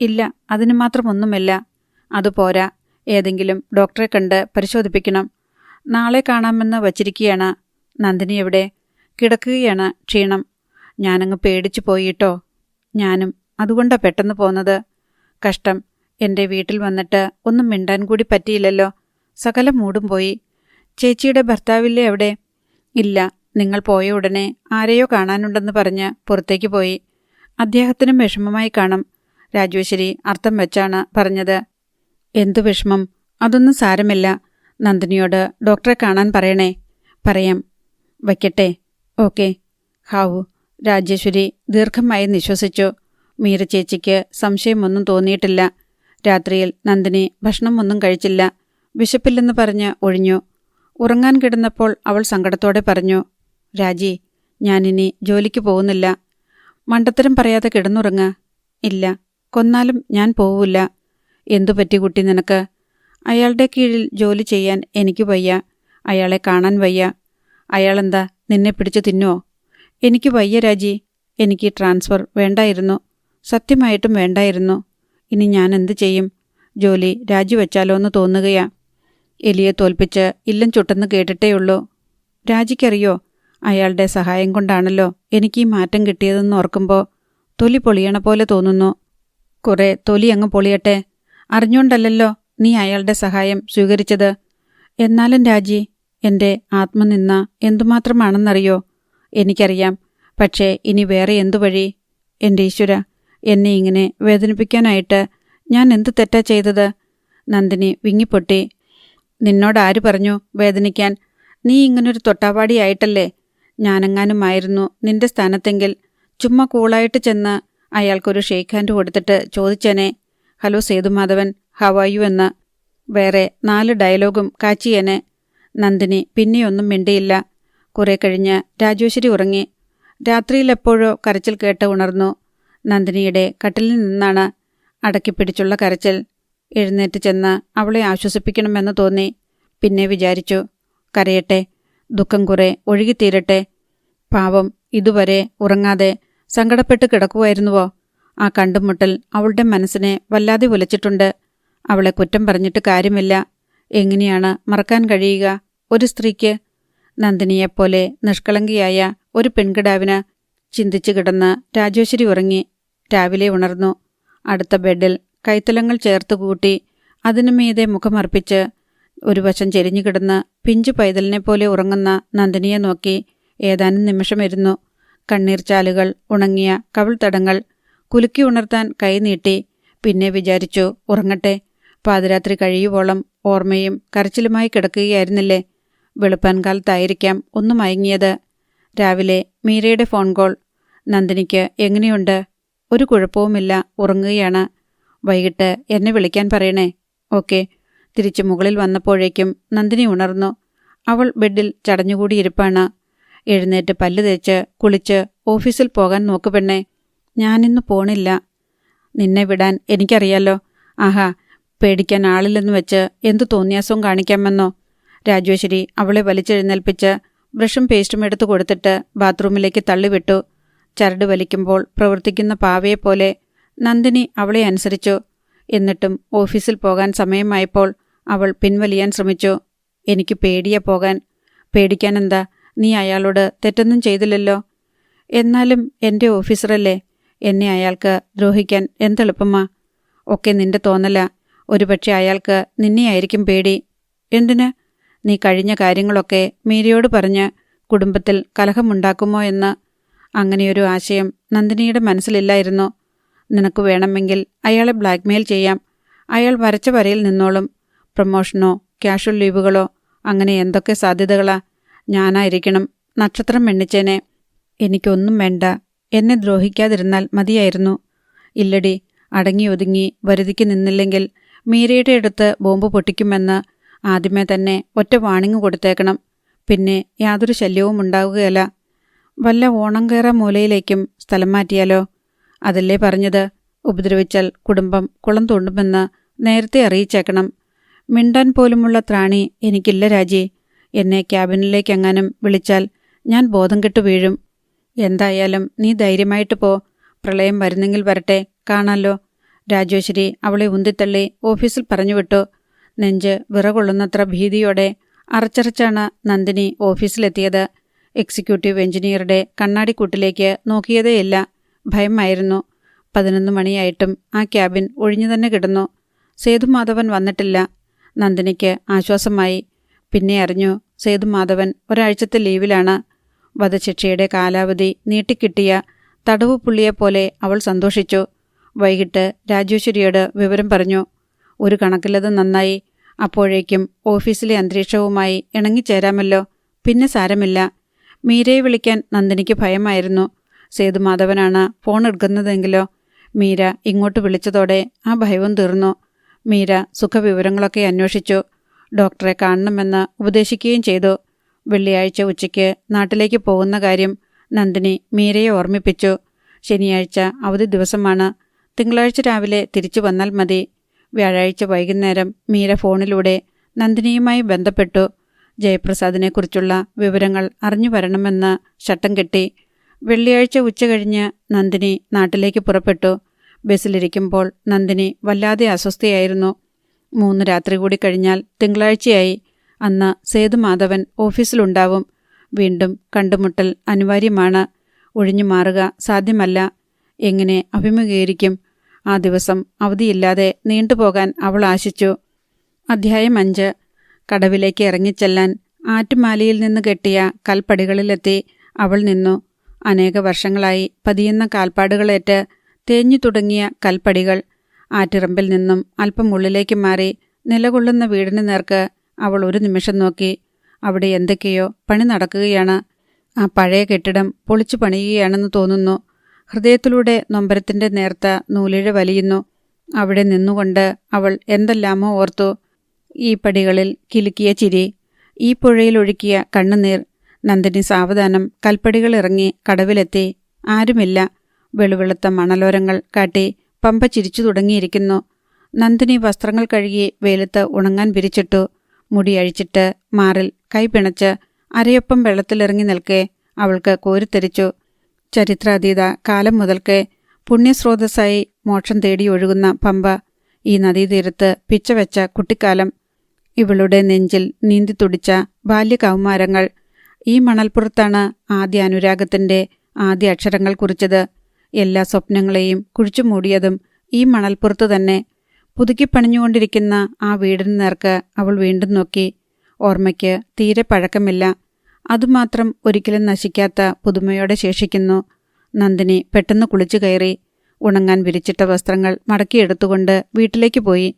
ഇല്ല, അതിന് മാത്രമൊന്നുമില്ല. അതുപോരാ, ഏതെങ്കിലും ഡോക്ടറെ കണ്ട് പരിശോധിപ്പിക്കണം. നാളെ കാണാമെന്ന് വച്ചിരിക്കുകയാണ്. നന്ദിനി എവിടെ? കിടക്കുകയാണ്, ക്ഷീണം. ഞാനങ്ങ് പേടിച്ചു പോയിട്ടോ. ഞാനും അതുകൊണ്ടാ പെട്ടെന്ന് പോന്നത്. കഷ്ടം, എൻ്റെ വീട്ടിൽ വന്നിട്ട് ഒന്നും മിണ്ടാൻ കൂടി പറ്റിയില്ലല്ലോ. സകല മൂടും പോയി. ചേച്ചിയുടെ ഭർത്താവില്ലേ എവിടെ? ഇല്ല, നിങ്ങൾ പോയ ഉടനെ ആരെയോ കാണാനുണ്ടെന്ന് പറഞ്ഞ് പുറത്തേക്ക് പോയി. അദ്ദേഹത്തിനും വിഷമമായി കാണും. രാജേശ്വരി അർത്ഥം വെച്ചാണ് പറഞ്ഞത്. എന്തു വിഷമം? അതൊന്നും സാരമില്ല. നന്ദിനിയോട് ഡോക്ടറെ കാണാൻ പറയണേ. പറയാം. വയ്ക്കട്ടെ? ഓക്കെ. ഹാവു. രാജേശ്വരി ദീർഘമായി നിശ്വസിച്ചു. മീര ചേച്ചിക്ക് സംശയമൊന്നും തോന്നിയിട്ടില്ല. രാത്രിയിൽ നന്ദിനി ഭക്ഷണം ഒന്നും കഴിച്ചില്ല. വിശപ്പില്ലെന്ന് പറഞ്ഞ് ഒഴിഞ്ഞു. ഉറങ്ങാൻ കിടന്നപ്പോൾ അവൾ സങ്കടത്തോടെ പറഞ്ഞു, രാജി, ഞാനിനി ജോലിക്ക് പോകുന്നില്ല. മണ്ടത്തരം പറയാതെ കിടന്നുറങ്ങ. ഇല്ല, കൊന്നാലും ഞാൻ പോവില്ല. എന്തുപറ്റി കുട്ടി നിനക്ക്? അയാളുടെ കീഴിൽ ജോലി ചെയ്യാൻ എനിക്ക് വയ്യ. അയാളെ കാണാൻ വയ്യ. അയാളെന്താ നിന്നെ പിടിച്ചു തിന്നുവോ? എനിക്ക് വയ്യ രാജി. എനിക്ക് ട്രാൻസ്ഫർ വേണ്ടായിരുന്നു. സത്യമായിട്ടും വേണ്ടായിരുന്നു. ഇനി ഞാൻ എന്ത് ചെയ്യും? ജോലി രാജിവെച്ചാലോ എന്ന് തോന്നുകയാ. എലിയെ തോൽപ്പിച്ച് ഇല്ലം ചുട്ടെന്ന് കേട്ടിട്ടേയുള്ളൂ. രാജിക്കറിയോ, അയാളുടെ സഹായം കൊണ്ടാണല്ലോ എനിക്ക് ഈ മാറ്റം കിട്ടിയതെന്ന് ഓർക്കുമ്പോൾ തൊലി പൊളിയണ പോലെ തോന്നുന്നു. കുറെ തൊലി അങ്ങ് പൊളിയട്ടെ. അറിഞ്ഞുകൊണ്ടല്ലോ നീ അയാളുടെ സഹായം സ്വീകരിച്ചത്. എന്നാലും രാജി, എൻ്റെ ആത്മനിന്ദ എന്തുമാത്രമാണെന്നറിയോ? എനിക്കറിയാം. പക്ഷേ ഇനി വേറെ എന്തു വഴി? എൻ്റെ ഈശ്വര, എന്നെ ഇങ്ങനെ വേദനിപ്പിക്കാനായിട്ട് ഞാൻ എന്ത് തെറ്റാ ചെയ്തത്? നന്ദിനി വിങ്ങിപ്പൊട്ടി. നിന്നോടാര് പറഞ്ഞു വേദനിക്കാൻ? നീ ഇങ്ങനൊരു തൊട്ടാവാടിയായിട്ടല്ലേ? ഞാനെങ്ങാനുമായിരുന്നു നിന്റെ സ്ഥാനത്തെങ്കിൽ ചുമ്മാ കൂളായിട്ട് ചെന്ന് അയാൾക്കൊരു ഷേക്ക് ഹാൻഡ് കൊടുത്തിട്ട് ചോദിച്ചേനെ, hello Sethumadhavan, how are you എന്ന്. വേറെ 4 ഡയലോഗും കാച്ചിയേനെ. നന്ദിനി പിന്നെയൊന്നും മിണ്ടിയില്ല. കുറെ കഴിഞ്ഞ് രാജേശ്വരി ഉറങ്ങി. രാത്രിയിലെപ്പോഴോ കരച്ചിൽ കേട്ട് ഉണർന്നു. നന്ദിനിയുടെ കട്ടിലിൽ നിന്നാണ് അടക്കിപ്പിടിച്ചുള്ള കരച്ചിൽ. എഴുന്നേറ്റ് ചെന്ന് അവളെ ആശ്വസിപ്പിക്കണമെന്ന് തോന്നി. പിന്നെ വിചാരിച്ചു, കരയട്ടെ, ദുഃഖം കുറെ ഒഴുകിത്തീരട്ടെ. പാവം, ഇതുവരെ ഉറങ്ങാതെ സങ്കടപ്പെട്ട് കിടക്കുമായിരുന്നുവോ? ആ കണ്ടുമുട്ടൽ അവളുടെ മനസ്സിനെ വല്ലാതെ ഉലച്ചിട്ടുണ്ട്. അവളെ കുറ്റം പറഞ്ഞിട്ട് കാര്യമില്ല. എങ്ങനെയാണ് മറക്കാൻ കഴിയുക ഒരു സ്ത്രീക്ക്? നന്ദിനിയെപ്പോലെ നിഷ്കളങ്കിയായ ഒരു പെൺകിടാവിന്. ചിന്തിച്ചു കിടന്ന് രാജേശ്വരി ഉറങ്ങി. രാവിലെ ഉണർന്നു. അടുത്ത ബെഡിൽ കൈത്തലങ്ങൾ ചേർത്ത് കൂട്ടി അതിനു മീതെ മുഖമർപ്പിച്ച് ഒരു വശം ചെരിഞ്ഞു കിടന്ന് പിഞ്ചു പൈതലിനെ പോലെ ഉറങ്ങുന്ന നന്ദിനിയെ നോക്കി ഏതാനും നിമിഷമിരുന്നു. കണ്ണീർ ചാലുകൾ, ഉണങ്ങിയ കവിൾത്തടങ്ങൾ കുലുക്കി ഉണർത്താൻ കൈനീട്ടി. പിന്നെ വിചാരിച്ചു, ഉറങ്ങട്ടെ. പാതിരാത്രി കഴിയുവോളം ഓർമ്മയും കരച്ചിലുമായി കിടക്കുകയായിരുന്നില്ലേ? വെളുപ്പാൻ കാലത്തായിരിക്കാം ഒന്ന് മയങ്ങിയത്. രാവിലെ മീരയുടെ ഫോൺ കോൾ. നന്ദിനിക്ക് എങ്ങനെയുണ്ട്? ഒരു കുഴപ്പവുമില്ല, ഉറങ്ങുകയാണ്. വൈകിട്ട് എന്നെ വിളിക്കാൻ പറയണേ. ഓക്കെ. തിരിച്ചു മുകളിൽ വന്നപ്പോഴേക്കും നന്ദിനി ഉണർന്നു. അവൾ ബെഡിൽ ചടഞ്ഞുകൂടിയിരിപ്പാണ്. എഴുന്നേറ്റ് പല്ല് തേച്ച് കുളിച്ച് ഓഫീസിൽ പോകാൻ നോക്ക് പെണ്ണേ. ഞാനിന്ന് പോണില്ല. നിന്നെ വിടാൻ എനിക്കറിയാലോ. ആഹാ, പേടിക്കാൻ ആളില്ലെന്ന് വെച്ച് എന്തു തോന്നിയാസവും കാണിക്കാമെന്നോ? രാജേശ്വരി അവളെ വലിച്ചെഴുന്നേൽപ്പിച്ച് ബ്രഷും പേസ്റ്റും എടുത്തു കൊടുത്തിട്ട് ബാത്റൂമിലേക്ക് തള്ളിവിട്ടു. ചരട് വലിക്കുമ്പോൾ പ്രവർത്തിക്കുന്ന പാവയെപ്പോലെ നന്ദിനി അവളെ അനുസരിച്ചു. എന്നിട്ടും ഓഫീസിൽ പോകാൻ സമയമായപ്പോൾ അവൾ പിൻവലിയാൻ ശ്രമിച്ചു. എനിക്ക് പേടിയാ പോകാൻ. പേടിക്കാനെന്താ? നീ അയാളോട് തെറ്റൊന്നും ചെയ്തില്ലല്ലോ. എന്നാലും എൻ്റെ ഓഫീസറല്ലേ. എന്നെ അയാൾക്ക് ദ്രോഹിക്കാൻ എന്തെളുപ്പമാ? ഒക്കെ നിന്റെ തോന്നല. ഒരുപക്ഷെ അയാൾക്ക് നിന്നെയായിരിക്കും പേടി. എന്തിന്? നീ കഴിഞ്ഞ കാര്യങ്ങളൊക്കെ മീരയോട് പറഞ്ഞ് കുടുംബത്തിൽ കലഹമുണ്ടാക്കുമോ എന്ന്. അങ്ങനെയൊരു ആശയം നന്ദിനിയുടെ മനസ്സിലില്ലായിരുന്നു. നിനക്ക് വേണമെങ്കിൽ അയാളെ ബ്ലാക്ക്മെയിൽ ചെയ്യാം. അയാൾ വരച്ച വരയിൽ നിന്നോളും. പ്രൊമോഷനോ ക്യാഷ്വൽ ലീവുകളോ, അങ്ങനെ എന്തൊക്കെ സാധ്യതകളാ. ഞാനായിരിക്കണം നക്ഷത്രം എണ്ണിച്ചേനെ. എനിക്കൊന്നും വേണ്ട. എന്നെ ദ്രോഹിക്കാതിരുന്നാൽ മതിയായിരുന്നു. ഇല്ലടി, അടങ്ങി ഒതുങ്ങി വരുതിക്ക് നിന്നില്ലെങ്കിൽ മീരയുടെ അടുത്ത് ബോംബ് പൊട്ടിക്കുമെന്ന് ആദ്യമേ തന്നെ ഒറ്റ വാണിംഗ് കൊടുത്തേക്കണം. പിന്നെ യാതൊരു ശല്യവും ഉണ്ടാവുകയല്ല. വല്ല ഓണം കയറ മൂലയിലേക്കും സ്ഥലം മാറ്റിയാലോ? അതല്ലേ പറഞ്ഞത്, ഉപദ്രവിച്ചാൽ കുടുംബം കുളം തോണ്ടുമെന്ന് നേരത്തെ അറിയിച്ചേക്കണം. മിണ്ടാൻ പോലുമുള്ള ത്രാണി എനിക്കില്ല രാജി. എന്നെ ക്യാബിനിലേക്കെങ്ങാനും വിളിച്ചാൽ ഞാൻ ബോധം കെട്ടു വീഴും. എന്തായാലും നീ ധൈര്യമായിട്ട് പോ. പ്രളയം വരുന്നെങ്കിൽ വരട്ടെ, കാണാലോ. രാജേശ്വരി അവളെ ഉന്തിത്തള്ളി ഓഫീസിൽ പറഞ്ഞുവിട്ടു. നെഞ്ച് വിറകൊള്ളുന്നത്ര ഭീതിയോടെ അറച്ചറച്ചാണ് നന്ദിനി ഓഫീസിലെത്തിയത്. എക്സിക്യൂട്ടീവ് എഞ്ചിനീയറുടെ കണ്ണാടിക്കൂട്ടിലേക്ക് നോക്കിയതേയില്ല. ഭയമായിരുന്നു. 11 മണിയായിട്ടും ആ ക്യാബിൻ ഒഴിഞ്ഞു തന്നെ കിടന്നു. സേതുമാധവൻ വന്നിട്ടില്ല. നന്ദിനിക്ക് ആശ്വാസമായി. പിന്നെ അറിഞ്ഞു സേതുമാധവൻ ഒരാഴ്ചത്തെ ലീവിലാണ്. വധശിക്ഷയുടെ കാലാവധി നീട്ടിക്കിട്ടിയ തടവു പുള്ളിയെപ്പോലെ അവൾ സന്തോഷിച്ചു. വൈകിട്ട് രാജേശ്വരിയോട് വിവരം പറഞ്ഞു. ഒരു കണക്കിലത് നന്നായി. അപ്പോഴേക്കും ഓഫീസിലെ അന്തരീക്ഷവുമായി ഇണങ്ങിച്ചേരാമല്ലോ. പിന്നെ സാരമില്ല. മീരയെ വിളിക്കാൻ നന്ദിനിക്ക് ഭയമായിരുന്നു. സേതുമാധവനാണ് ഫോൺ എടുക്കുന്നതെങ്കിലോ? മീര ഇങ്ങോട്ട് വിളിച്ചതോടെ ആ ഭയവും തീർന്നു. മീര സുഖവിവരങ്ങളൊക്കെ അന്വേഷിച്ചു. ഡോക്ടറെ കാണണമെന്ന് ഉപദേശിക്കുകയും ചെയ്തു. വെള്ളിയാഴ്ച ഉച്ചയ്ക്ക് നാട്ടിലേക്ക് പോകുന്ന കാര്യം നന്ദിനി മീരയെ ഓർമ്മിപ്പിച്ചു. ശനിയാഴ്ച അവധി ദിവസമാണ്. തിങ്കളാഴ്ച രാവിലെ തിരിച്ചു വന്നാൽ മതി. വ്യാഴാഴ്ച വൈകുന്നേരം മീര ഫോണിലൂടെ നന്ദിനിയുമായി ബന്ധപ്പെട്ടു. ജയപ്രസാദിനെക്കുറിച്ചുള്ള വിവരങ്ങൾ അറിഞ്ഞു വരണമെന്ന് ശട്ടം കെട്ടി. വെള്ളിയാഴ്ച ഉച്ചകഴിഞ്ഞ് നന്ദിനി നാട്ടിലേക്ക് പുറപ്പെട്ടു. ബസ്സിലിരിക്കുമ്പോൾ നന്ദിനി വല്ലാതെ അസ്വസ്ഥയായിരുന്നു. 3 രാത്രി കൂടി കഴിഞ്ഞാൽ തിങ്കളാഴ്ചയായി. അന്ന് സേതുമാധവൻ ഓഫീസിലുണ്ടാവും. വീണ്ടും കണ്ടുമുട്ടൽ അനിവാര്യമാണ്. ഒഴിഞ്ഞു മാറുക സാധ്യമല്ല. എങ്ങനെ അഭിമുഖീകരിക്കും? ആ ദിവസം അവധിയില്ലാതെ നീണ്ടുപോകാൻ അവൾ ആശിച്ചു. അധ്യായം 5. കടവിലേക്ക് ഇറങ്ങിച്ചെല്ലാൻ ആറ്റുമാലിയിൽ നിന്ന് കെട്ടിയ കൽപ്പടികളിലെത്തി അവൾ നിന്നു. അനേക വർഷങ്ങളായി പതിയുന്ന കാൽപ്പാടുകളേറ്റ് തേഞ്ഞു തുടങ്ങിയ കൽപ്പടികൾ. ആറ്റിറമ്പിൽ നിന്നും അല്പം ഉള്ളിലേക്ക് മാറി നിലകൊള്ളുന്ന വീടിന് നേർക്ക് അവൾ ഒരു നിമിഷം നോക്കി. അവിടെ എന്തൊക്കെയോ പണി നടക്കുകയാണ്. ആ പഴയ കെട്ടിടം പൊളിച്ചു പണിയുകയാണെന്ന് തോന്നുന്നു. ഹൃദയത്തിലൂടെ നൊമ്പരത്തിൻ്റെ നേർത്ത നൂലിഴ വലിയുന്നു. അവിടെ നിന്നുകൊണ്ട് അവൾ എന്തെല്ലാമോ ഓർത്തു. ഈ പടികളിൽ കിലുക്കിയ ചിരി, ഈ പുഴയിൽ ഒഴുക്കിയ കണ്ണുനീർ. നന്ദിനി സാവധാനം കൽപ്പടികളിറങ്ങി കടവിലെത്തി. ആരുമില്ല. വെളുവെളുത്ത മണലോരങ്ങൾ കാട്ടി പമ്പ ചിരിച്ചു തുടങ്ങിയിരിക്കുന്നു. നന്ദിനി വസ്ത്രങ്ങൾ കഴുകി വെയിലത്ത് ഉണങ്ങാൻ വിരിച്ചിട്ടു. മുടി അഴിച്ചിട്ട് മാറിൽ കൈ പിണച്ച് അരയൊപ്പം വെള്ളത്തിലിറങ്ങി നിൽക്കെ അവൾക്ക് കോരിത്തെരിച്ചു. ചരിത്രാതീത കാലം മുതൽക്കേ പുണ്യസ്രോതസ്സായി മോക്ഷം തേടി ഒഴുകുന്ന പമ്പ, ഈ നദീതീരത്ത് പിച്ചവെച്ച കുട്ടിക്കാലം, ഇവളുടെ നെഞ്ചിൽ നീന്തിത്തുടിച്ച ബാല്യകൗമാരങ്ങൾ. ഈ മണൽപ്പുറത്താണ് ആദ്യ അനുരാഗത്തിൻ്റെ ആദ്യ അക്ഷരങ്ങൾ കുറിച്ചത്. എല്ലാ സ്വപ്നങ്ങളെയും കുഴിച്ചു മൂടിയതും ഈ മണൽപ്പുറത്ത് തന്നെ. പുതുക്കിപ്പണിഞ്ഞുകൊണ്ടിരിക്കുന്ന ആ വീടിന് നേർക്ക് അവൾ വീണ്ടും നോക്കി. ഓർമ്മയ്ക്ക് തീരെ പഴക്കമില്ല. അതുമാത്രം ഒരിക്കലും നശിക്കാത്ത പുതുമയോടെ ശേഷിക്കുന്നു. നന്ദിനി പെട്ടെന്ന് കുളിച്ചു കയറി. ഉണങ്ങാൻ വിരിച്ചിട്ട വസ്ത്രങ്ങൾ മടക്കിയെടുത്തുകൊണ്ട് വീട്ടിലേക്ക് പോയി.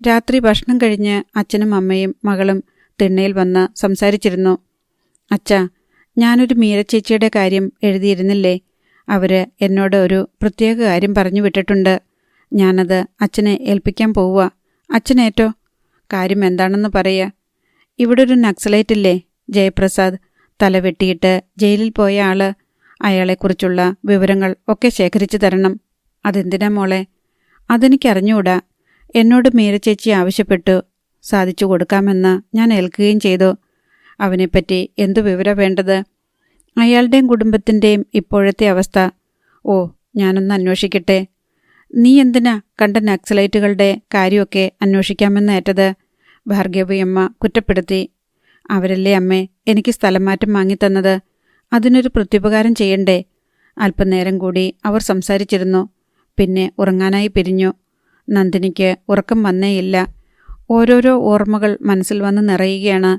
രാത്രി ഭക്ഷണം കഴിഞ്ഞ് അച്ഛനും അമ്മയും മകളും തിണ്ണയിൽ വന്ന് സംസാരിച്ചിരുന്നു. അച്ഛാ, ഞാനൊരു മീരച്ചേച്ചിയുടെ കാര്യം എഴുതിയിരുന്നില്ലേ? അവര് എന്നോട് ഒരു പ്രത്യേക കാര്യം പറഞ്ഞു വിട്ടിട്ടുണ്ട്. ഞാനത് അച്ഛനെ ഏൽപ്പിക്കാൻ പോവുക. അച്ഛനേറ്റോ? കാര്യം എന്താണെന്ന് പറയുക. ഇവിടെ ഒരു നക്സലൈറ്റില്ലേ, ജയപ്രസാദ്, തലവെട്ടിയിട്ട് ജയിലിൽ പോയ ആള്. അയാളെക്കുറിച്ചുള്ള വിവരങ്ങൾ ഒക്കെ ശേഖരിച്ചു തരണം. അതെന്തിനാ മോളെ? അതെനിക്കറിഞ്ഞുകൂടാ. എന്നോട് മീരച്ചേച്ചി ആവശ്യപ്പെട്ടു. സാധിച്ചു കൊടുക്കാമെന്ന് ഞാൻ ഏൽക്കുകയും ചെയ്തു. അവനെപ്പറ്റി എന്തു വിവരം വേണ്ടത്? അയാളുടെയും കുടുംബത്തിൻ്റെയും ഇപ്പോഴത്തെ അവസ്ഥ. ഓ, ഞാനൊന്ന് അന്വേഷിക്കട്ടെ. നീ എന്തിനാ കണ്ട നക്സലൈറ്റുകളുടെ കാര്യമൊക്കെ അന്വേഷിക്കാമെന്നേറ്റത്? ഭാർഗവിയമ്മ കുറ്റപ്പെടുത്തി. അവരല്ലേ അമ്മേ എനിക്ക് സ്ഥലം മാറ്റം വാങ്ങിത്തന്നത്. അതിനൊരു പ്രത്യുപകാരം ചെയ്യണ്ടേ? അല്പനേരം കൂടി അവർ സംസാരിച്ചിരുന്നു. പിന്നെ ഉറങ്ങാനായി പിരിഞ്ഞു. നന്ദിനിക്ക് ഉറക്കം വന്നേയില്ല. ഓരോരോ ഓർമ്മകൾ മനസ്സിൽ വന്ന് നിറയുകയാണ്.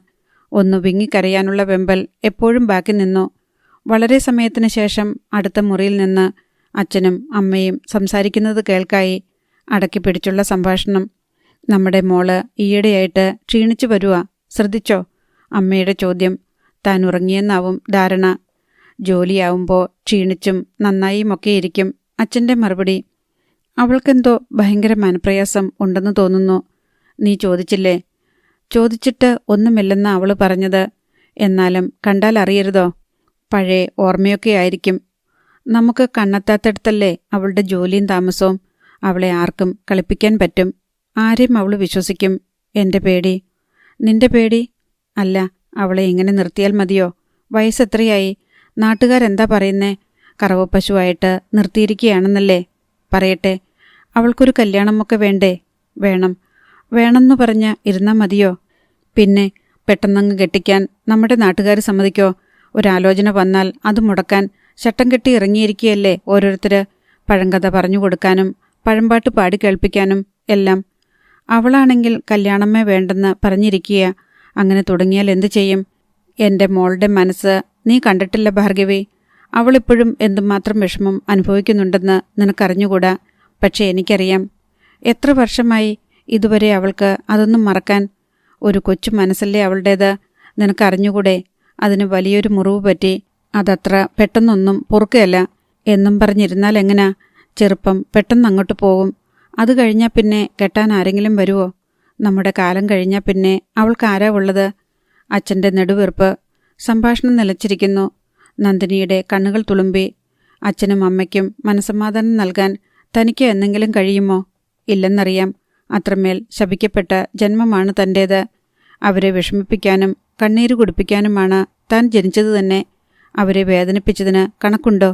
ഒന്ന് വിങ്ങിക്കരയാനുള്ള വെമ്പൽ എപ്പോഴും ബാക്കി നിന്നു. വളരെ സമയത്തിന് ശേഷം അടുത്ത മുറിയിൽ നിന്ന് അച്ഛനും അമ്മയും സംസാരിക്കുന്നത് കേൾക്കായി. അടക്കി പിടിച്ചുള്ള സംഭാഷണം. നമ്മുടെ മോള് ഈയിടെയായിട്ട് ക്ഷീണിച്ചു വരുക, ശ്രദ്ധിച്ചോ? അമ്മയുടെ ചോദ്യം. താൻ ഉറങ്ങിയെന്നാവും ധാരണ. ജോലിയാവുമ്പോൾ ക്ഷീണിച്ചും നന്നായുമൊക്കെ ഇരിക്കും. അച്ഛൻ്റെ മറുപടി. അവൾക്കെന്തോ ഭയങ്കര മനപ്രയാസം ഉണ്ടെന്ന് തോന്നുന്നു. നീ ചോദിച്ചില്ലേ? ചോദിച്ചിട്ട് ഒന്നുമില്ലെന്ന അവൾ പറഞ്ഞത്. എന്നാലും കണ്ടാൽ അറിയരുതോ? പഴയ ഓർമ്മയൊക്കെ ആയിരിക്കും. നമുക്ക് കണ്ണെത്താത്തടത്തല്ലേ അവളുടെ ജോലിയും താമസവും. അവളെ ആർക്കും കളിപ്പിക്കാൻ പറ്റും. ആരെയും അവൾ വിശ്വസിക്കും. എൻ്റെ പേടി. നിന്റെ പേടി? അല്ല, അവളെ ഇങ്ങനെ നിർത്തിയാൽ മതിയോ? വയസ്സെത്രയായി? നാട്ടുകാരെന്താ പറയുന്നേ? കറവപ്പശുവായിട്ട് നിർത്തിയിരിക്കുകയാണെന്നല്ലേ? പറയട്ടെ. അവൾക്കൊരു കല്യാണമൊക്കെ വേണ്ടേ? വേണം. വേണമെന്ന് പറഞ്ഞ ഇരുന്നാൽ മതിയോ? പിന്നെ പെട്ടെന്നങ്ങ് കെട്ടിക്കാൻ നമ്മുടെ നാട്ടുകാർ സമ്മതിക്കോ? ഒരാലോചന വന്നാൽ അത് മുടക്കാൻ ശട്ടം കെട്ടി ഇറങ്ങിയിരിക്കുകയല്ലേ ഓരോരുത്തർ. പഴങ്കഥ പറഞ്ഞു കൊടുക്കാനും പഴമ്പാട്ട് പാടി കേൾപ്പിക്കാനും എല്ലാം. അവളാണെങ്കിൽ കല്യാണമേ വേണ്ടെന്ന് പറഞ്ഞിരിക്കുക. അങ്ങനെ തുടങ്ങിയാൽ എന്തു ചെയ്യും? എൻ്റെ മോളുടെ മനസ്സ് നീ കണ്ടിട്ടില്ല ഭാർഗവി. അവളിപ്പോഴും എന്തുമാത്രം വിഷമം അനുഭവിക്കുന്നുണ്ടെന്ന് നിനക്കറിഞ്ഞുകൂടാ. പക്ഷേ എനിക്കറിയാം. എത്ര വർഷമായി ഇതുവരെ അവൾക്ക് അതൊന്നും മറക്കാൻ. ഒരു കൊച്ചു മനസ്സല്ലേ അവളുടേത്. നിനക്കറിഞ്ഞുകൂടെ? അതിന് വലിയൊരു മുറിവ് പറ്റി. അതത്ര പെട്ടെന്നൊന്നും പൊറുക്കുകയല്ല. എന്നും പറഞ്ഞിരുന്നാൽ എങ്ങനാ? ചെറുപ്പം പെട്ടെന്ന് അങ്ങോട്ട് പോകും. അത് കഴിഞ്ഞാൽ പിന്നെ കെട്ടാൻ ആരെങ്കിലും വരുമോ? നമ്മുടെ കാലം കഴിഞ്ഞാൽ പിന്നെ അവൾക്കാരാ ഉള്ളത്? അച്ഛൻ്റെ നെടുവീർപ്പ്. സംഭാഷണം നിലച്ചിരിക്കുന്നു. നന്ദിനിയുടെ കണ്ണുകൾ തുളുമ്പി. അച്ഛനും അമ്മയ്ക്കും മനസ്സമാധാനം നൽകാൻ തനിക്ക് എന്നെങ്കിലും കഴിയുമോ? ഇല്ലെന്നറിയാം. അത്രമേൽ ശപിക്കപ്പെട്ട ജന്മമാണ് തൻ്റേത്. അവരെ വിഷമിപ്പിക്കാനും കണ്ണീര് കുടിപ്പിക്കാനുമാണ് താൻ ജനിച്ചത് തന്നെ. അവരെ വേദനിപ്പിച്ചതിന് കണക്കുണ്ടോ?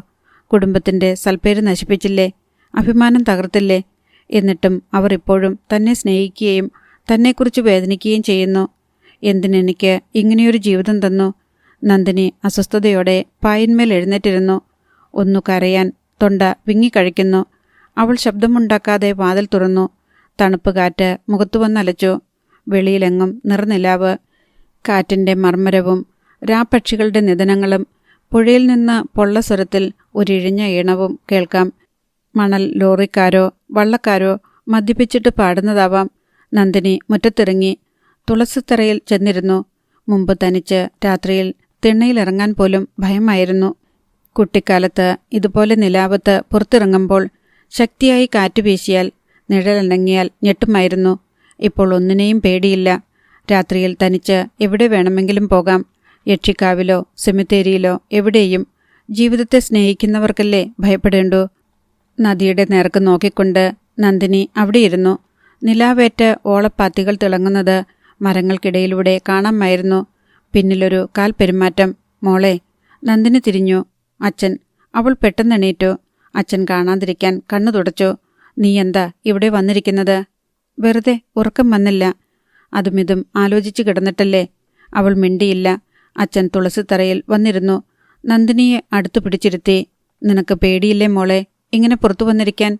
കുടുംബത്തിൻ്റെ സൽപ്പേര് നശിപ്പിച്ചില്ലേ? അഭിമാനം തകർത്തില്ലേ? എന്നിട്ടും അവർ ഇപ്പോഴും തന്നെ സ്നേഹിക്കുകയും തന്നെക്കുറിച്ച് വേദനിക്കുകയും ചെയ്യുന്നു. എന്തിനെനിക്ക് ഇങ്ങനെയൊരു ജീവിതം തന്നു? നന്ദിനി അസ്വസ്ഥതയോടെ പായിന്മേൽ എഴുന്നേറ്റിരുന്നു. ഒന്നു കരയാൻ തൊണ്ട വിങ്ങിക്കഴിക്കുന്നു. അവൾ ശബ്ദമുണ്ടാക്കാതെ വാതിൽ തുറന്നു. തണുപ്പ് കാറ്റ് മുഖത്തു വന്നലച്ചു. വെളിയിലെങ്ങും നിറനിലാവ്. കാറ്റിൻ്റെ മർമ്മരവും രാപ്പക്ഷികളുടെ നിദനങ്ങളും പുഴയിൽ നിന്ന് പൊള്ളസ്വരത്തിൽ ഒരിഴിഞ്ഞ ഈണവും കേൾക്കാം. മണൽ ലോറിക്കാരോ വള്ളക്കാരോ മദ്യപിച്ചിട്ട് പാടുന്നതാവാം. നന്ദിനി മുറ്റത്തിറങ്ങി തുളസിത്തറയിൽ ചെന്നിരുന്നു. മുമ്പ് തനിച്ച് രാത്രിയിൽ തിണ്ണയിലിറങ്ങാൻ പോലും ഭയമായിരുന്നു. കുട്ടിക്കാലത്ത് ഇതുപോലെ നിലാവത്ത് പുറത്തിറങ്ങുമ്പോൾ ശക്തിയായി കാറ്റു വീശിയാൽ, നിഴലണങ്ങിയാൽ ഞെട്ടുമായിരുന്നു. ഇപ്പോൾ ഒന്നിനെയും പേടിയില്ല. രാത്രിയിൽ തനിച്ച് എവിടെ വേണമെങ്കിലും പോകാം. യക്ഷിക്കാവിലോ സെമിത്തേരിയിലോ എവിടെയും. ജീവിതത്തെ സ്നേഹിക്കുന്നവർക്കല്ലേ ഭയപ്പെടേണ്ടൂ. നദിയുടെ നേർക്ക് നോക്കിക്കൊണ്ട് നന്ദിനി അവിടെയിരുന്നു. നിലാവേറ്റ് ഓളപ്പാത്തികൾ തിളങ്ങുന്നത് മരങ്ങൾക്കിടയിലൂടെ കാണാമായിരുന്നു. പിന്നിലൊരു കാൽ പെരുമാറ്റം. മോളെ. നന്ദിനി തിരിഞ്ഞു. അച്ഛൻ. അവൾ പെട്ടെന്നെണീറ്റു. അച്ഛൻ കാണാതിരിക്കാൻ കണ്ണു തുടച്ചു. നീ എന്താ ഇവിടെ വന്നിരിക്കുന്നത്? വെറുതെ, ഉറക്കം വന്നില്ല. അതുമിതും ആലോചിച്ചു കിടന്നിട്ടല്ലേ? അവൾ മിണ്ടിയില്ല. അച്ഛൻ തുളസിത്തറയിൽ വന്നിരുന്നു. നന്ദിനിയെ അടുത്തു പിടിച്ചിരുത്തി. നിനക്ക് പേടിയില്ലേ മോളെ ഇങ്ങനെ പുറത്തു വന്നിരിക്കാൻ?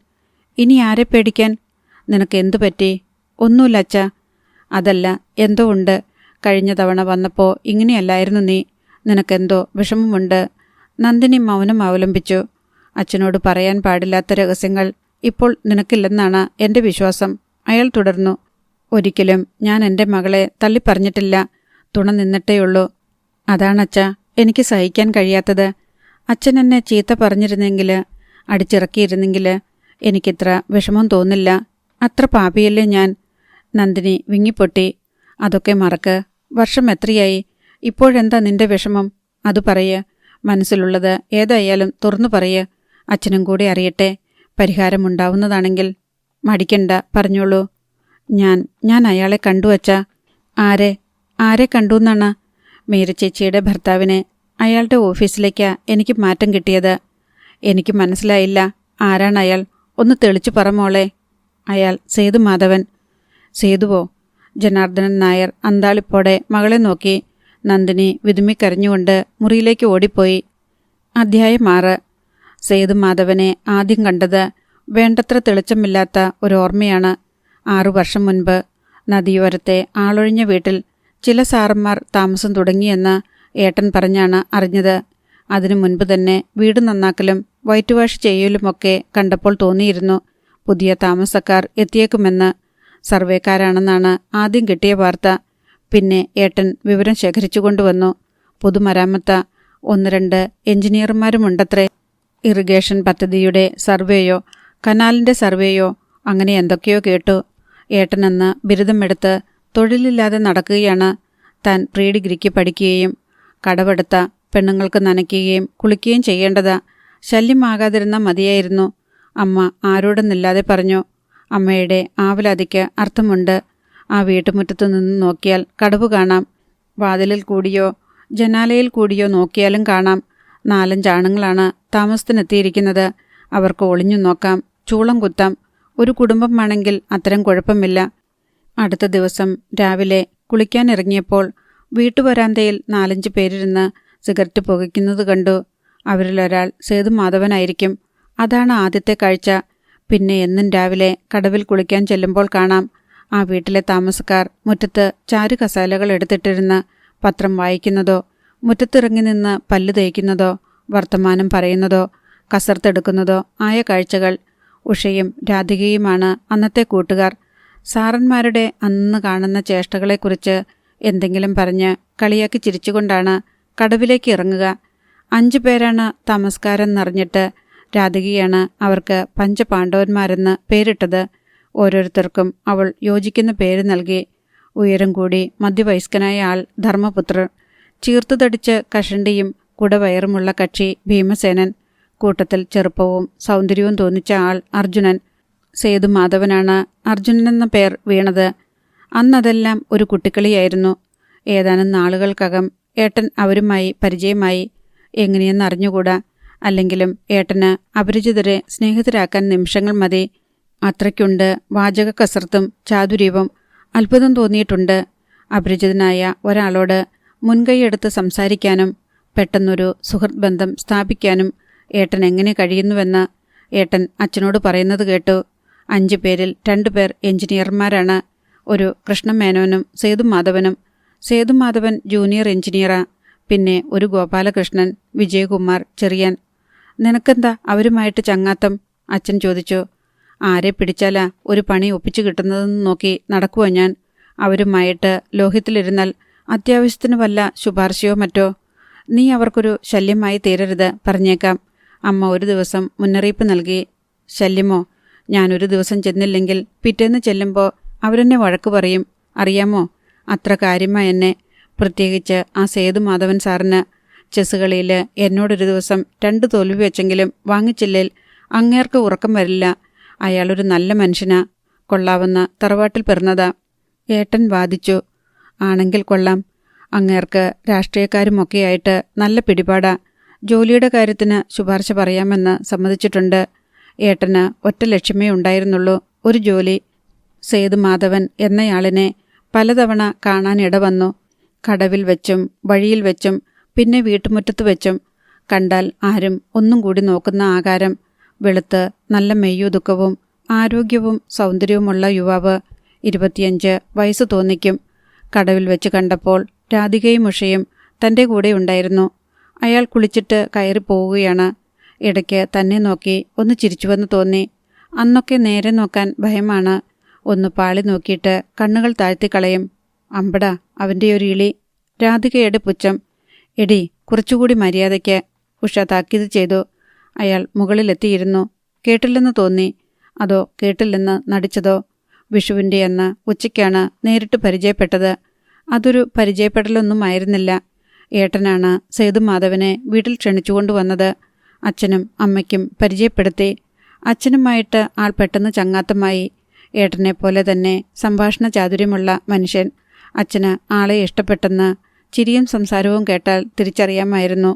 ഇനി ആരെ പേടിക്കാൻ? നിനക്ക് എന്തു പറ്റി? ഒന്നുമില്ല അച്ഛാ. അതല്ല, എന്തോ ഉണ്ട്. കഴിഞ്ഞ തവണ വന്നപ്പോൾ ഇങ്ങനെയല്ലായിരുന്നു നീ. നിനക്കെന്തോ വിഷമമുണ്ട്. നന്ദിനി മൗനം അവലംബിച്ചു. അച്ഛനോട് പറയാൻ പാടില്ലാത്ത രഹസ്യങ്ങൾ ഇപ്പോൾ നിനക്കില്ലെന്നാണ് എൻ്റെ വിശ്വാസം. അയാൾ തുടർന്നു. ഒരിക്കലും ഞാൻ എൻ്റെ മകളെ തള്ളിപ്പറഞ്ഞിട്ടില്ല. തുണ നിന്നിട്ടേയുള്ളൂ. അതാണച്ഛാ എനിക്ക് സഹിക്കാൻ കഴിയാത്തത്. അച്ഛൻ എന്നെ ചീത്ത പറഞ്ഞിരുന്നെങ്കിൽ, അടിച്ചിറക്കിയിരുന്നെങ്കിൽ എനിക്കിത്ര വിഷമം തോന്നില്ല. അത്ര പാപിയല്ലേ ഞാൻ? നന്ദിനി വിങ്ങിപ്പൊട്ടി. അതൊക്കെ മറക്ക്. വർഷം എത്രയായി? ഇപ്പോഴെന്താ നിന്റെ വിഷമം? അത് പറയ്. മനസ്സിലുള്ളത് ഏതായാലും തുറന്നു പറയ്. അച്ഛനും കൂടി അറിയട്ടെ. പരിഹാരമുണ്ടാവുന്നതാണെങ്കിൽ. മടിക്കണ്ട, പറഞ്ഞോളൂ. ഞാൻ അയാളെ കണ്ടു അച്ഛാ. ആരെ കണ്ടുവെന്നാണ്? മീര ചേച്ചിയുടെ ഭർത്താവിനെ. അയാളുടെ ഓഫീസിലേക്കാ എനിക്ക് മാറ്റം കിട്ടിയത്. എനിക്ക് മനസ്സിലായില്ല. ആരാണ് അയാൾ? ഒന്ന് തെളിച്ചു പറ മോളെ. അയാൾ സേതുമാധവൻ. സേതുവോ? ജനാർദ്ദനൻ നായർ അന്താളിപ്പോടെ മകളെ നോക്കി. നന്ദിനി വിതുമ്മിക്കരഞ്ഞുകൊണ്ട് മുറിയിലേക്ക് ഓടിപ്പോയി. അധ്യായം 6. സേതുമാധവനെ ആദ്യം കണ്ടത് വേണ്ടത്ര തെളിച്ചമില്ലാത്ത ഒരോർമ്മയാണ്. 6 വർഷം മുൻപ് നദിയോരത്തെ ആളൊഴിഞ്ഞ വീട്ടിൽ ചില സാറന്മാർ താമസം തുടങ്ങിയെന്ന് ഏട്ടൻ പറഞ്ഞാണ് അറിഞ്ഞത്. അതിനു മുൻപ് തന്നെ വീട് നന്നാക്കലും വൈറ്റ് വാഷ് ചെയ്യലുമൊക്കെ കണ്ടപ്പോൾ തോന്നിയിരുന്നു പുതിയ താമസക്കാർ എത്തിയേക്കുമെന്ന്. സർവേക്കാരാണെന്നാണ് ആദ്യം കിട്ടിയ വാർത്ത. പിന്നെ ഏട്ടൻ വിവരം ശേഖരിച്ചു കൊണ്ടുവന്നു. പൊതുമരാമത്ത 1-2 എഞ്ചിനീയർമാരുമുണ്ടത്രേ. ഇറിഗേഷൻ പദ്ധതിയുടെ സർവേയോ കനാലിൻ്റെ സർവേയോ അങ്ങനെ എന്തൊക്കെയോ കേട്ടു. ഏട്ടനെന്ന് ബിരുദമെടുത്ത് തൊഴിലില്ലാതെ നടക്കുകയാണ്. താൻ പ്രീ ഡിഗ്രിക്ക് പഠിക്കുകയും കടവെടുത്ത പെണ്ണുങ്ങൾക്ക് നനയ്ക്കുകയും കുളിക്കുകയും ചെയ്യേണ്ടതാ. ശല്യമാകാതിരുന്ന മതിയായിരുന്നു. അമ്മ ആരോടെന്നില്ലാതെ പറഞ്ഞു. അമ്മയുടെ ആവലാതിക്ക് അർത്ഥമുണ്ട്. ആ വീട്ടുമുറ്റത്തു നിന്ന് നോക്കിയാൽ കടവ് കാണാം. വാതിലിൽ കൂടിയോ ജനാലയിൽ കൂടിയോ നോക്കിയാലും കാണാം. 4-5 ആണുങ്ങളാണ് താമസത്തിനെത്തിയിരിക്കുന്നത്. അവർക്ക് ഒളിഞ്ഞു നോക്കാം, ചൂളം കുത്താം. ഒരു കുടുംബമാണെങ്കിൽ അത്തരം കുഴപ്പമില്ല. അടുത്ത ദിവസം രാവിലെ കുളിക്കാനിറങ്ങിയപ്പോൾ വീട്ടുവരാന്തയിൽ 4-5 പേരിരുന്ന് സിഗരറ്റ് പുകയ്ക്കുന്നത് കണ്ടു. അവരിലൊരാൾ സേതുമാധവനായിരിക്കും. അതാണ് ആദ്യത്തെ കാഴ്ച. പിന്നെ എന്നും രാവിലെ കടവിൽ കുളിക്കാൻ ചെല്ലുമ്പോൾ കാണാം ആ വീട്ടിലെ താമസക്കാർ മുറ്റത്ത് ചാരുകസാലകൾ എടുത്തിട്ടിരുന്ന് പത്രം വായിക്കുന്നതോ മുറ്റത്തിറങ്ങി നിന്ന് പല്ല് തേയ്ക്കുന്നതോ വർത്തമാനം പറയുന്നതോ കസർത്തെടുക്കുന്നതോ ആയ കാഴ്ചകൾ. ഉഷയും രാധികയുമാണ് അന്നത്തെ കൂട്ടുകാർ. സാറന്മാരുടെ അന്ന് കാണുന്ന ചേഷ്ടകളെക്കുറിച്ച് എന്തെങ്കിലും പറഞ്ഞ് കളിയാക്കി ചിരിച്ചുകൊണ്ടാണ് കടവിലേക്ക് ഇറങ്ങുക. 5 പേരാണ് താമസക്കാരെന്നറിഞ്ഞിട്ട് രാധികയാണ് അവർക്ക് പഞ്ചപാണ്ഡവന്മാരെന്ന് പേരിട്ടത്. ഓരോരുത്തർക്കും അവൾ യോജിക്കുന്ന പേര് നൽകി. ഉയരം കൂടി മധ്യവയസ്കനായ ആൾ ധർമ്മപുത്രർ, ചീർത്തുതടിച്ച് കഷണ്ടിയും കുടവയറുമുള്ള കക്ഷി ഭീമസേനൻ, കൂട്ടത്തിൽ ചെറുപ്പവും സൗന്ദര്യവും തോന്നിച്ച ആൾ അർജുനൻ. സേതുമാധവനാണ് അർജുനനെന്ന പേർ വീണത്. അന്നതെല്ലാം ഒരു കുട്ടിക്കളിയായിരുന്നു. ഏതാനും നാളുകൾക്കകം ഏട്ടൻ അവരുമായി പരിചയമായി. എങ്ങനെയെന്നറിഞ്ഞുകൂടാ. അല്ലെങ്കിലും ഏട്ടന് അപരിചിതരെ സ്നേഹിതരാക്കാൻ നിമിഷങ്ങൾ മതി. അത്രയ്ക്കുണ്ട് വാചക കസർത്തും ചാതുര്യവും. അത്ഭുതം തോന്നിയിട്ടുണ്ട് അപരിചിതനായ ഒരാളോട് മുൻകൈയെടുത്ത് സംസാരിക്കാനും പെട്ടെന്നൊരു സുഹൃത്ത് ബന്ധം സ്ഥാപിക്കാനും ഏട്ടൻ എങ്ങനെ കഴിയുന്നുവെന്ന്. ഏട്ടൻ അച്ഛനോട് പറയുന്നത് കേട്ടു. 5 പേരിൽ 2 പേർ എഞ്ചിനീയർമാരാണ്. ഒരു കൃഷ്ണമേനോനും സേതുമാധവനും. സേതുമാധവൻ ജൂനിയർ എഞ്ചിനീയറാ. പിന്നെ ഒരു ഗോപാലകൃഷ്ണൻ, വിജയകുമാർ ചെറിയാൻ. നിനക്കെന്താ അവരുമായിട്ട് ചങ്ങാത്തം? അച്ഛൻ ചോദിച്ചു. ആരെ പിടിച്ചാലാ ഒരു പണി ഒപ്പിച്ചു കിട്ടുന്നതെന്ന് നോക്കി നടക്കുവാ ഞാൻ. അവരുമായിട്ട് ലോഹ്യത്തിലിരുന്നാൽ അത്യാവശ്യത്തിന് വല്ല ശുപാർശയോ മറ്റോ. നീ അവർക്കൊരു ശല്യമായി തീരരുത്, പറഞ്ഞേക്കാം. അമ്മ ഒരു ദിവസം മുന്നറിയിപ്പ് നൽകി. ശല്യമോ? ഞാനൊരു ദിവസം ചെന്നില്ലെങ്കിൽ പിറ്റേന്ന് ചെല്ലുമ്പോൾ അവരെന്നെ വഴക്ക് പറയും, അറിയാമോ? അത്ര കാര്യമായി എന്നെ. പ്രത്യേകിച്ച് ആ സേതുമാധവൻ സാറിന്. ചെസ് കളിയിൽ എന്നോടൊരു ദിവസം 2 തോൽവി വെച്ചെങ്കിലും വാങ്ങിച്ചില്ലേൽ അങ്ങേർക്ക് ഉറക്കം വരില്ല. അയാളൊരു നല്ല മനുഷ്യനാ. കൊള്ളാവുന്ന തറവാട്ടിൽ പിറന്നതാ. ഏട്ടൻ വാദിച്ചു. ആണെങ്കിൽ കൊള്ളാം. അങ്ങേർക്ക് രാഷ്ട്രീയക്കാരുമൊക്കെയായിട്ട് നല്ല പിടിപാടാ. ജോലിയുടെ കാര്യത്തിന് ശുപാർശ പറയാമെന്ന് സമ്മതിച്ചിട്ടുണ്ട്. ഏട്ടന് ഒറ്റ ലക്ഷ്യമേ ഉണ്ടായിരുന്നുള്ളൂ, ഒരു ജോലി. സേതുമാധവൻ എന്നയാളിനെ പലതവണ കാണാനിട വന്നു. കടവിൽ വെച്ചും വഴിയിൽ വെച്ചും പിന്നെ വീട്ടുമുറ്റത്ത് വെച്ചും. കണ്ടാൽ ആരും ഒന്നും കൂടി നോക്കുന്ന ആകാരം. വെളുത്ത് നല്ല മെയ്യുതുക്കവും ആരോഗ്യവും സൗന്ദര്യവുമുള്ള യുവാവ്. 25 വയസ്സ് തോന്നിക്കും. കടവിൽ വെച്ച് കണ്ടപ്പോൾ രാധികയും ഉഷയും തൻ്റെ കൂടെ ഉണ്ടായിരുന്നു. അയാൾ കുളിച്ചിട്ട് കയറി പോവുകയാണ്. ഇടയ്ക്ക് തന്നെ നോക്കി ഒന്ന് ചിരിച്ചുവെന്ന് തോന്നി. അന്നൊക്കെ നേരെ നോക്കാൻ ഭയമാണ്. ഒന്ന് പാളി നോക്കിയിട്ട് കണ്ണുകൾ താഴ്ത്തിക്കളയും. അമ്പടാ അവൻ്റെ ഒരു ഇളി. രാധികയുടെ പുച്ഛം. എടി, കുറച്ചുകൂടി മര്യാദയ്ക്ക്, ഉഷ താക്കീത് ചെയ്തു. അയാൾ മുകളിലെത്തിയിരുന്നു. കേട്ടില്ലെന്ന് തോന്നി. അതോ കേട്ടില്ലെന്ന് നടിച്ചതോ? വിഷുവിൻ്റെ അന്ന് ഉച്ചയ്ക്കാണ് നേരിട്ട് പരിചയപ്പെട്ടത്. അതൊരു പരിചയപ്പെടലൊന്നുമായിരുന്നില്ല. ഏട്ടനാണ് സേതുമാധവനെ വീട്ടിൽ ക്ഷണിച്ചുകൊണ്ടുവന്നത്. അച്ഛനും അമ്മയ്ക്കും പരിചയപ്പെടുത്തി. അച്ഛനുമായിട്ട് ആൾ പെട്ടെന്ന് ചങ്ങാത്തമായി. ഏട്ടനെപ്പോലെ തന്നെ സംഭാഷണ ചാതുര്യമുള്ള മനുഷ്യൻ. അച്ഛന് ആളെ ഇഷ്ടപ്പെട്ടെന്ന് ചിരിയും സംസാരവും കേട്ടാൽ തിരിച്ചറിയാമായിരുന്നു.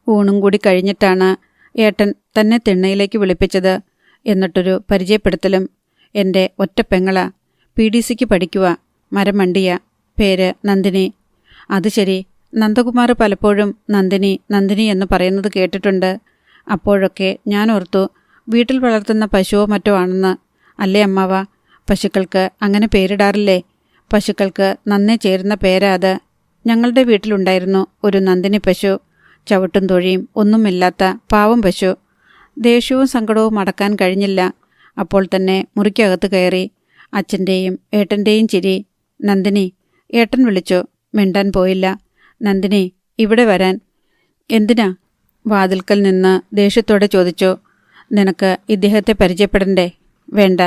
ഊണും കൂടി കഴിഞ്ഞിട്ടാണ് ഏട്ടൻ തന്നെ തിണ്ണയിലേക്ക് വിളിപ്പിച്ചത്. എന്നിട്ടൊരു പരിചയപ്പെടുത്തലും. എൻ്റെ ഒറ്റ പെങ്ങളാ. PDCക്ക് പഠിക്കുക. മരമണ്ടിയ. പേര് നന്ദിനി. അത് ശരി. നന്ദകുമാർ പലപ്പോഴും നന്ദിനി നന്ദിനി എന്ന് പറയുന്നത് കേട്ടിട്ടുണ്ട്. അപ്പോഴൊക്കെ ഞാൻ ഓർത്തു വീട്ടിൽ വളർത്തുന്ന പശുവോ മറ്റോ ആണെന്ന്. അല്ലേ അമ്മാവ? പശുക്കൾക്ക് അങ്ങനെ പേരിടാറില്ലേ? പശുക്കൾക്ക് നന്നേ ചേരുന്ന പേരാ അത്. ഞങ്ങളുടെ വീട്ടിലുണ്ടായിരുന്നു ഒരു നന്ദിനി പശു. ചവിട്ടും തൊഴിയും ഒന്നുമില്ലാത്ത പാവം പശു. ദേഷ്യവും സങ്കടവും അടക്കാൻ കഴിഞ്ഞില്ല. അപ്പോൾ തന്നെ മുറിക്കകത്ത് കയറി. അച്ഛൻ്റെയും ഏട്ടൻ്റെയും ചിരി. നന്ദിനി. ഏട്ടൻ വിളിച്ചു. മിണ്ടാൻ പോയില്ല. നന്ദിനി, ഇവിടെ വരാൻ. എന്തിനാ? വാതിൽക്കൽ നിന്ന് ദേഷ്യത്തോടെ ചോദിച്ചു. നിനക്ക് ഇദ്ദേഹത്തെ പരിചയപ്പെടണ്ടേ? വേണ്ട.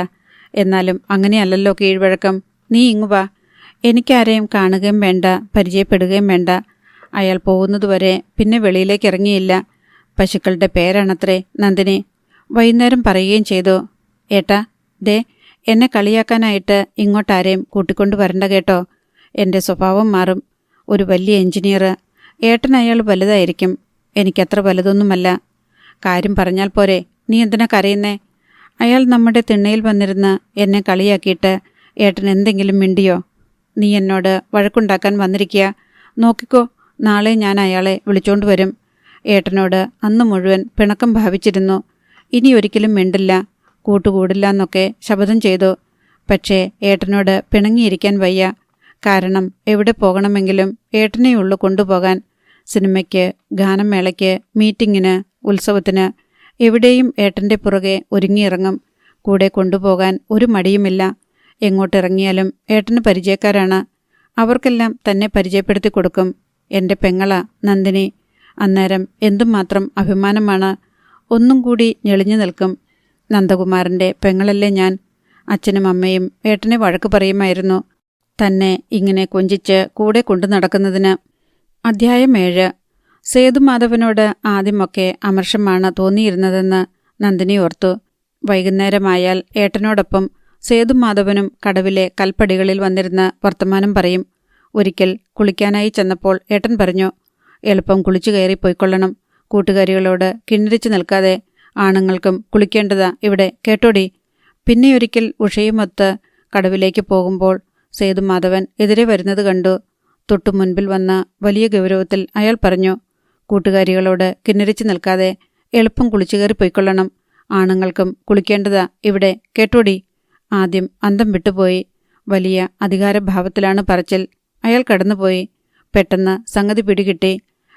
എന്നാലും അങ്ങനെയല്ലല്ലോ കീഴ്വഴക്കം. നീ ഇങ്ങു വാ. എനിക്കാരെയും കാണുകയും വേണ്ട, പരിചയപ്പെടുകയും വേണ്ട. അയാൾ പോകുന്നതുവരെ പിന്നെ വെളിയിലേക്ക് ഇറങ്ങിയില്ല. പശുക്കളുടെ പേരാണത്രേ നന്ദിനി. വൈകുന്നേരം പറയുകയും ചെയ്തു. ഏട്ടാ, ദേ, എന്നെ കളിയാക്കാനായിട്ട് ഇങ്ങോട്ടാരെയും കൂട്ടിക്കൊണ്ടു വരണ്ട കേട്ടോ. എൻ്റെ സ്വഭാവം മാറും. ഒരു വലിയ എഞ്ചിനീയർ. ഏട്ടൻ അയാൾ വലുതായിരിക്കും. എനിക്കത്ര വലുതൊന്നുമല്ല. കാര്യം പറഞ്ഞാൽ പോരെ, നീ എന്തിനാ കരയുന്നേ? അയാൾ നമ്മുടെ തിണ്ണയിൽ വന്നിരുന്ന് എന്നെ കളിയാക്കിയിട്ട് ഏട്ടൻ എന്തെങ്കിലും മിണ്ടിയോ? നീ എന്നോട് വഴക്കുണ്ടാക്കാൻ വന്നിരിക്കുക. നോക്കിക്കോ, നാളെ ഞാൻ അയാളെ വിളിച്ചോണ്ട് വരും. ഏട്ടനോട് അന്ന് മുഴുവൻ പിണക്കം ഭാവിച്ചിരുന്നു. ഇനി ഒരിക്കലും മിണ്ടില്ല, കൂട്ടുകൂടില്ല എന്നൊക്കെ ശപഥം ചെയ്തു. പക്ഷേ ഏട്ടനോട് പിണങ്ങിയിരിക്കാൻ വയ്യ. കാരണം എവിടെ പോകണമെങ്കിലും ഏട്ടനെയുള്ളൂ കൊണ്ടുപോകാൻ. സിനിമയ്ക്ക്, ഗാനമേളയ്ക്ക്, മീറ്റിങ്ങിന്, ഉത്സവത്തിന്, എവിടെയും ഏട്ടൻ്റെ പുറകെ ഒരുങ്ങിയിറങ്ങും. കൂടെ കൊണ്ടുപോകാൻ ഒരു മടിയുമില്ല. എങ്ങോട്ടിറങ്ങിയാലും ഏട്ടന് പരിചയക്കാരാണ്. അവർക്കെല്ലാം തന്നെ പരിചയപ്പെടുത്തി കൊടുക്കും. എൻ്റെ പെങ്ങളാ നന്ദിനി. അന്നേരം എന്തുമാത്രം അഭിമാനമാണ്. ഒന്നും കൂടി ഞെളിഞ്ഞു നിൽക്കും. നന്ദകുമാരൻ്റെ പെങ്ങളല്ലേ ഞാൻ. അച്ഛനും അമ്മയും ഏട്ടനെ വഴക്ക് പറയുമായിരുന്നു, തന്നെ ഇങ്ങനെ കൊഞ്ചിച്ച് കൂടെ കൊണ്ടു നടക്കുന്നതിന്. അധ്യായം 7. സേതുമാധവനോട് ആദ്യമൊക്കെ അമർഷമാണ് തോന്നിയിരുന്നതെന്ന് നന്ദിനി ഓർത്തു. വൈകുന്നേരമായാൽ ഏട്ടനോടൊപ്പം സേതുമാധവനും കടവിലെ കൽപ്പടികളിൽ വന്നിരുന്ന് വർത്തമാനം പറയും. ഒരിക്കൽ കുളിക്കാനായി ചെന്നപ്പോൾ ഏട്ടൻ പറഞ്ഞു, എളുപ്പം കുളിച്ചു കയറി പോയിക്കൊള്ളണം. കൂട്ടുകാരികളോട് കിന്നിരിച്ചു നിൽക്കാതെ. ആണുങ്ങൾക്കും കുളിക്കേണ്ടതാ ഇവിടെ, കേട്ടോടി. പിന്നെയൊരിക്കൽ ഉഷയുമൊത്ത് കടവിലേക്ക് പോകുമ്പോൾ സേതുമാധവൻ എതിരെ വരുന്നത് കണ്ടു. തൊട്ടു മുൻപിൽ വന്ന വലിയ ഗൗരവത്തിൽ അയാൾ പറഞ്ഞു, കൂട്ടുകാരികളോട് കിന്നിരിച്ചു നിൽക്കാതെ എളുപ്പം കുളിച്ചു കയറി പോയിക്കൊള്ളണം. ആണുങ്ങൾക്കും കുളിക്കേണ്ടതാ ഇവിടെ, കേട്ടോടി. ആദ്യം അന്തം വിട്ടുപോയി. വലിയ അധികാരഭാവത്തിലാണ് പറച്ചിൽ. അയാൾ കടന്നുപോയി. പെട്ടെന്ന് സംഗതി പിടികിട്ടി.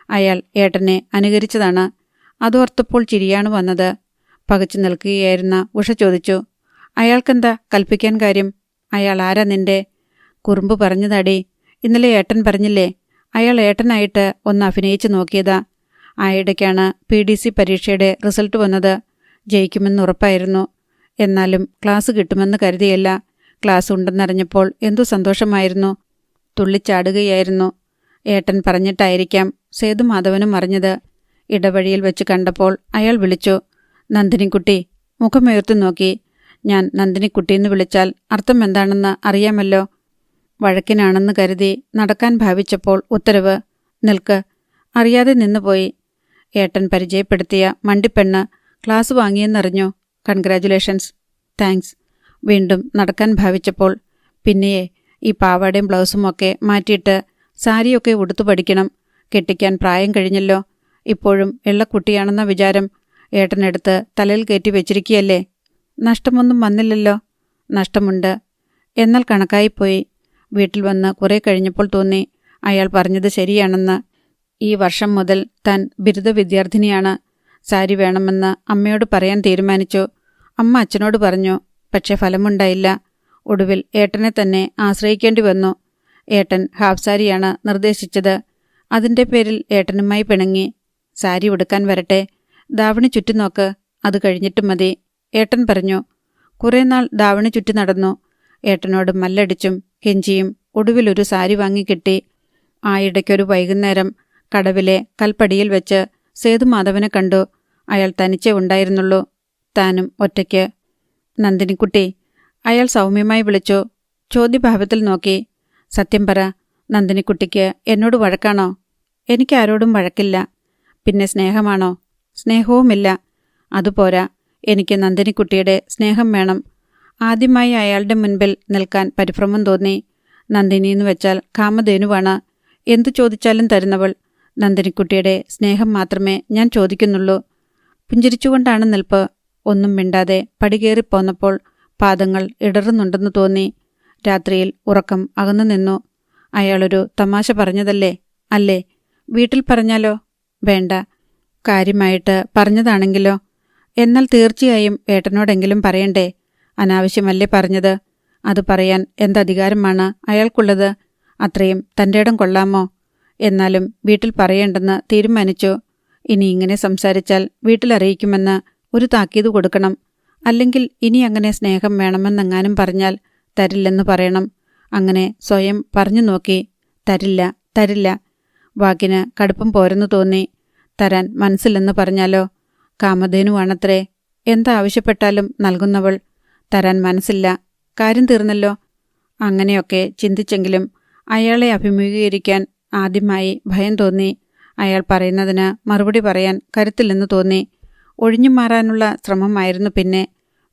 അയാൾ ഏട്ടനെ അനുകരിച്ചതാണ്. അതോർത്തപ്പോൾ ചിരിയാണ് വന്നത്. പകച്ചു നിൽക്കുകയായിരുന്ന ഉഷ ചോദിച്ചു, അയാൾക്കെന്താ കൽപ്പിക്കാൻ കാര്യം? അയാൾ ആരാ നിന്റെ? കുറുമ്പ് പറഞ്ഞതാടി. ഇന്നലെ ഏട്ടൻ പറഞ്ഞില്ലേ, അയാൾ ഏട്ടനായിട്ട് ഒന്ന് അഭിനയിച്ചു നോക്കിയതാ. ആയിടയ്ക്കാണ് PDC പരീക്ഷയുടെ റിസൾട്ട് വന്നത്. ജയിക്കുമെന്ന് ഉറപ്പായിരുന്നു. എന്നാലും ക്ലാസ് കിട്ടുമെന്ന് കരുതിയല്ല. ക്ലാസ് ഉണ്ടെന്നറിഞ്ഞപ്പോൾ എന്തു സന്തോഷമായിരുന്നു. തുള്ളിച്ചാടുകയായിരുന്നു. ഏട്ടൻ പറഞ്ഞിട്ടായിരിക്കാം സേതുമാധവനും അറിഞ്ഞത്. ഇടവഴിയിൽ വെച്ച് കണ്ടപ്പോൾ അയാൾ വിളിച്ചു, നന്ദിനിക്കുട്ടി. മുഖമുയർത്തു നോക്കി. ഞാൻ നന്ദിനിക്കുട്ടിയെന്ന് വിളിച്ചാൽ അർത്ഥം എന്താണെന്ന് അറിയാമല്ലോ. വഴക്കിനാണെന്ന് കരുതി നടക്കാൻ ഭാവിച്ചപ്പോൾ ഉത്തരവ്, നിൽക്ക്. അറിയാതെ നിന്നുപോയി. ഏട്ടൻ പരിചയപ്പെടുത്തിയ മണ്ടിപ്പെണ്ണ് ക്ലാസ് വാങ്ങിയെന്നറിഞ്ഞു. കൺഗ്രാജുലേഷൻസ്. താങ്ക്സ്. വീണ്ടും നടക്കാൻ ഭാവിച്ചപ്പോൾ, പിന്നെയേ ഈ പാവാടയും ബ്ലൗസുമൊക്കെ മാറ്റിയിട്ട് സാരിയൊക്കെ ഉടുത്തു പഠിക്കണം. കെട്ടിക്കാൻ പ്രായം കഴിഞ്ഞല്ലോ. ഇപ്പോഴും ഇള്ളക്കുട്ടിയാണെന്ന വിചാരം ഏട്ടനെടുത്ത് തലയിൽ കയറ്റി വെച്ചിരിക്കുകയല്ലേ. നഷ്ടമൊന്നും വന്നില്ലല്ലോ. നഷ്ടമുണ്ട്. എന്നാൽ കണക്കായിപ്പോയി. വീട്ടിൽ വന്ന് കുറേ കഴിഞ്ഞപ്പോൾ തോന്നി അയാൾ പറഞ്ഞത് ശരിയാണെന്ന്. ഈ വർഷം മുതൽ താൻ ബിരുദ വിദ്യാർത്ഥിനിയാണ്. സാരി വേണമെന്ന് അമ്മയോട് പറയാൻ തീരുമാനിച്ചു. അമ്മ അച്ഛനോട് പറഞ്ഞു. പക്ഷെ ഫലമുണ്ടായില്ല. ഒടുവിൽ ഏട്ടനെ തന്നെ ആശ്രയിക്കേണ്ടി വന്നു. ഏട്ടൻ ഹാഫ് സാരിയാണ് നിർദ്ദേശിച്ചത്. അതിൻ്റെ പേരിൽ ഏട്ടനുമായി പിണങ്ങി. സാരി ഉടുക്കാൻ വരട്ടെ, ദാവണി ചുറ്റി നോക്ക്, അത് കഴിഞ്ഞിട്ട് മതി, ഏട്ടൻ പറഞ്ഞു. കുറേ നാൾ ദാവണി ചുറ്റി നടന്നു. ഏട്ടനോട് മല്ലടിച്ചും കെഞ്ചിയും ഒടുവിലൊരു സാരി വാങ്ങിക്കിട്ടി. ആയിടയ്ക്കൊരു വൈകുന്നേരം കടവിലെ കൽപ്പടിയിൽ വെച്ച് സേതുമാധവനെ കണ്ടു. അയാൾ തനിച്ചേ ഉണ്ടായിരുന്നുള്ളൂ. താനും ഒറ്റയ്ക്ക്. നന്ദിനിക്കുട്ടി, അയാൾ സൗമ്യമായി വിളിച്ചു. ചോദ്യഭാവത്തിൽ നോക്കി. സത്യം പറ, നന്ദിനിക്കുട്ടിക്ക് എന്നോട് വഴക്കാണോ? എനിക്കാരോടും വഴക്കില്ല. പിന്നെ സ്നേഹമാണോ? സ്നേഹവുമില്ല. അതുപോരാ, എനിക്ക് നന്ദിനിക്കുട്ടിയുടെ സ്നേഹം വേണം. ആദ്യമായി അയാളുടെ മുൻപിൽ നിൽക്കാൻ പരിഭ്രമം തോന്നി. നന്ദിനിയെന്ന് വെച്ചാൽ കാമധേനുവാണ്. എന്തു ചോദിച്ചാലും തരുന്നവൾ. നന്ദിനിക്കുട്ടിയുടെ സ്നേഹം മാത്രമേ ഞാൻ ചോദിക്കുന്നുള്ളൂ. പുഞ്ചിരിച്ചുകൊണ്ടാണ് നിൽപ്പ്. ഒന്നും മിണ്ടാതെ പടികേറിപ്പോന്നപ്പോൾ പാദങ്ങൾ ഇടറുന്നുണ്ടെന്ന് തോന്നി. രാത്രിയിൽ ഉറക്കം അകന്നു നിന്നു. അയാളൊരു തമാശ പറഞ്ഞതല്ലേ? അല്ലേ? വീട്ടിൽ പറഞ്ഞാലോ? വേണ്ട. കാര്യമായിട്ട് പറഞ്ഞതാണെങ്കിലോ? എന്നാൽ തീർച്ചയായും ഏട്ടനോടെങ്കിലും പറയണ്ടേ? അനാവശ്യമല്ലേ പറഞ്ഞത്? അത് പറയാൻ എന്തധികാരമാണ് അയാൾക്കുള്ളത്? അത്രയും തൻ്റെ ഇടം കൊള്ളാമോ? എന്നാലും വീട്ടിൽ പറയേണ്ടെന്ന് തീരുമാനിച്ചു. ഇനി ഇങ്ങനെ സംസാരിച്ചാൽ വീട്ടിലറിയിക്കുമെന്ന് ഒരു താക്കീത് കൊടുക്കണം. അല്ലെങ്കിൽ ഇനി അങ്ങനെ സ്നേഹം വേണമെന്നെങ്ങാനും പറഞ്ഞാൽ തരില്ലെന്ന് പറയണം. അങ്ങനെ സ്വയം പറഞ്ഞു നോക്കി. തരില്ല, തരില്ല. വാക്കിന് കടുപ്പം പോരെന്ന് തോന്നി. തരാൻ മനസ്സില്ലെന്ന് പറഞ്ഞാലോ? കാമധേനുവാണത്രേ. എന്താവശ്യപ്പെട്ടാലും നൽകുന്നവൾ. തരാൻ മനസ്സില്ല. കാര്യം തീർന്നല്ലോ. അങ്ങനെയൊക്കെ ചിന്തിച്ചെങ്കിലും അയാളെ അഭിമുഖീകരിക്കാൻ ആദ്യമായി ഭയം തോന്നി. അയാൾ പറയുന്നതിന് മറുപടി പറയാൻ കരുത്തില്ലെന്ന് തോന്നി. ഒഴിഞ്ഞു മാറാനുള്ള ശ്രമമായിരുന്നു പിന്നെ.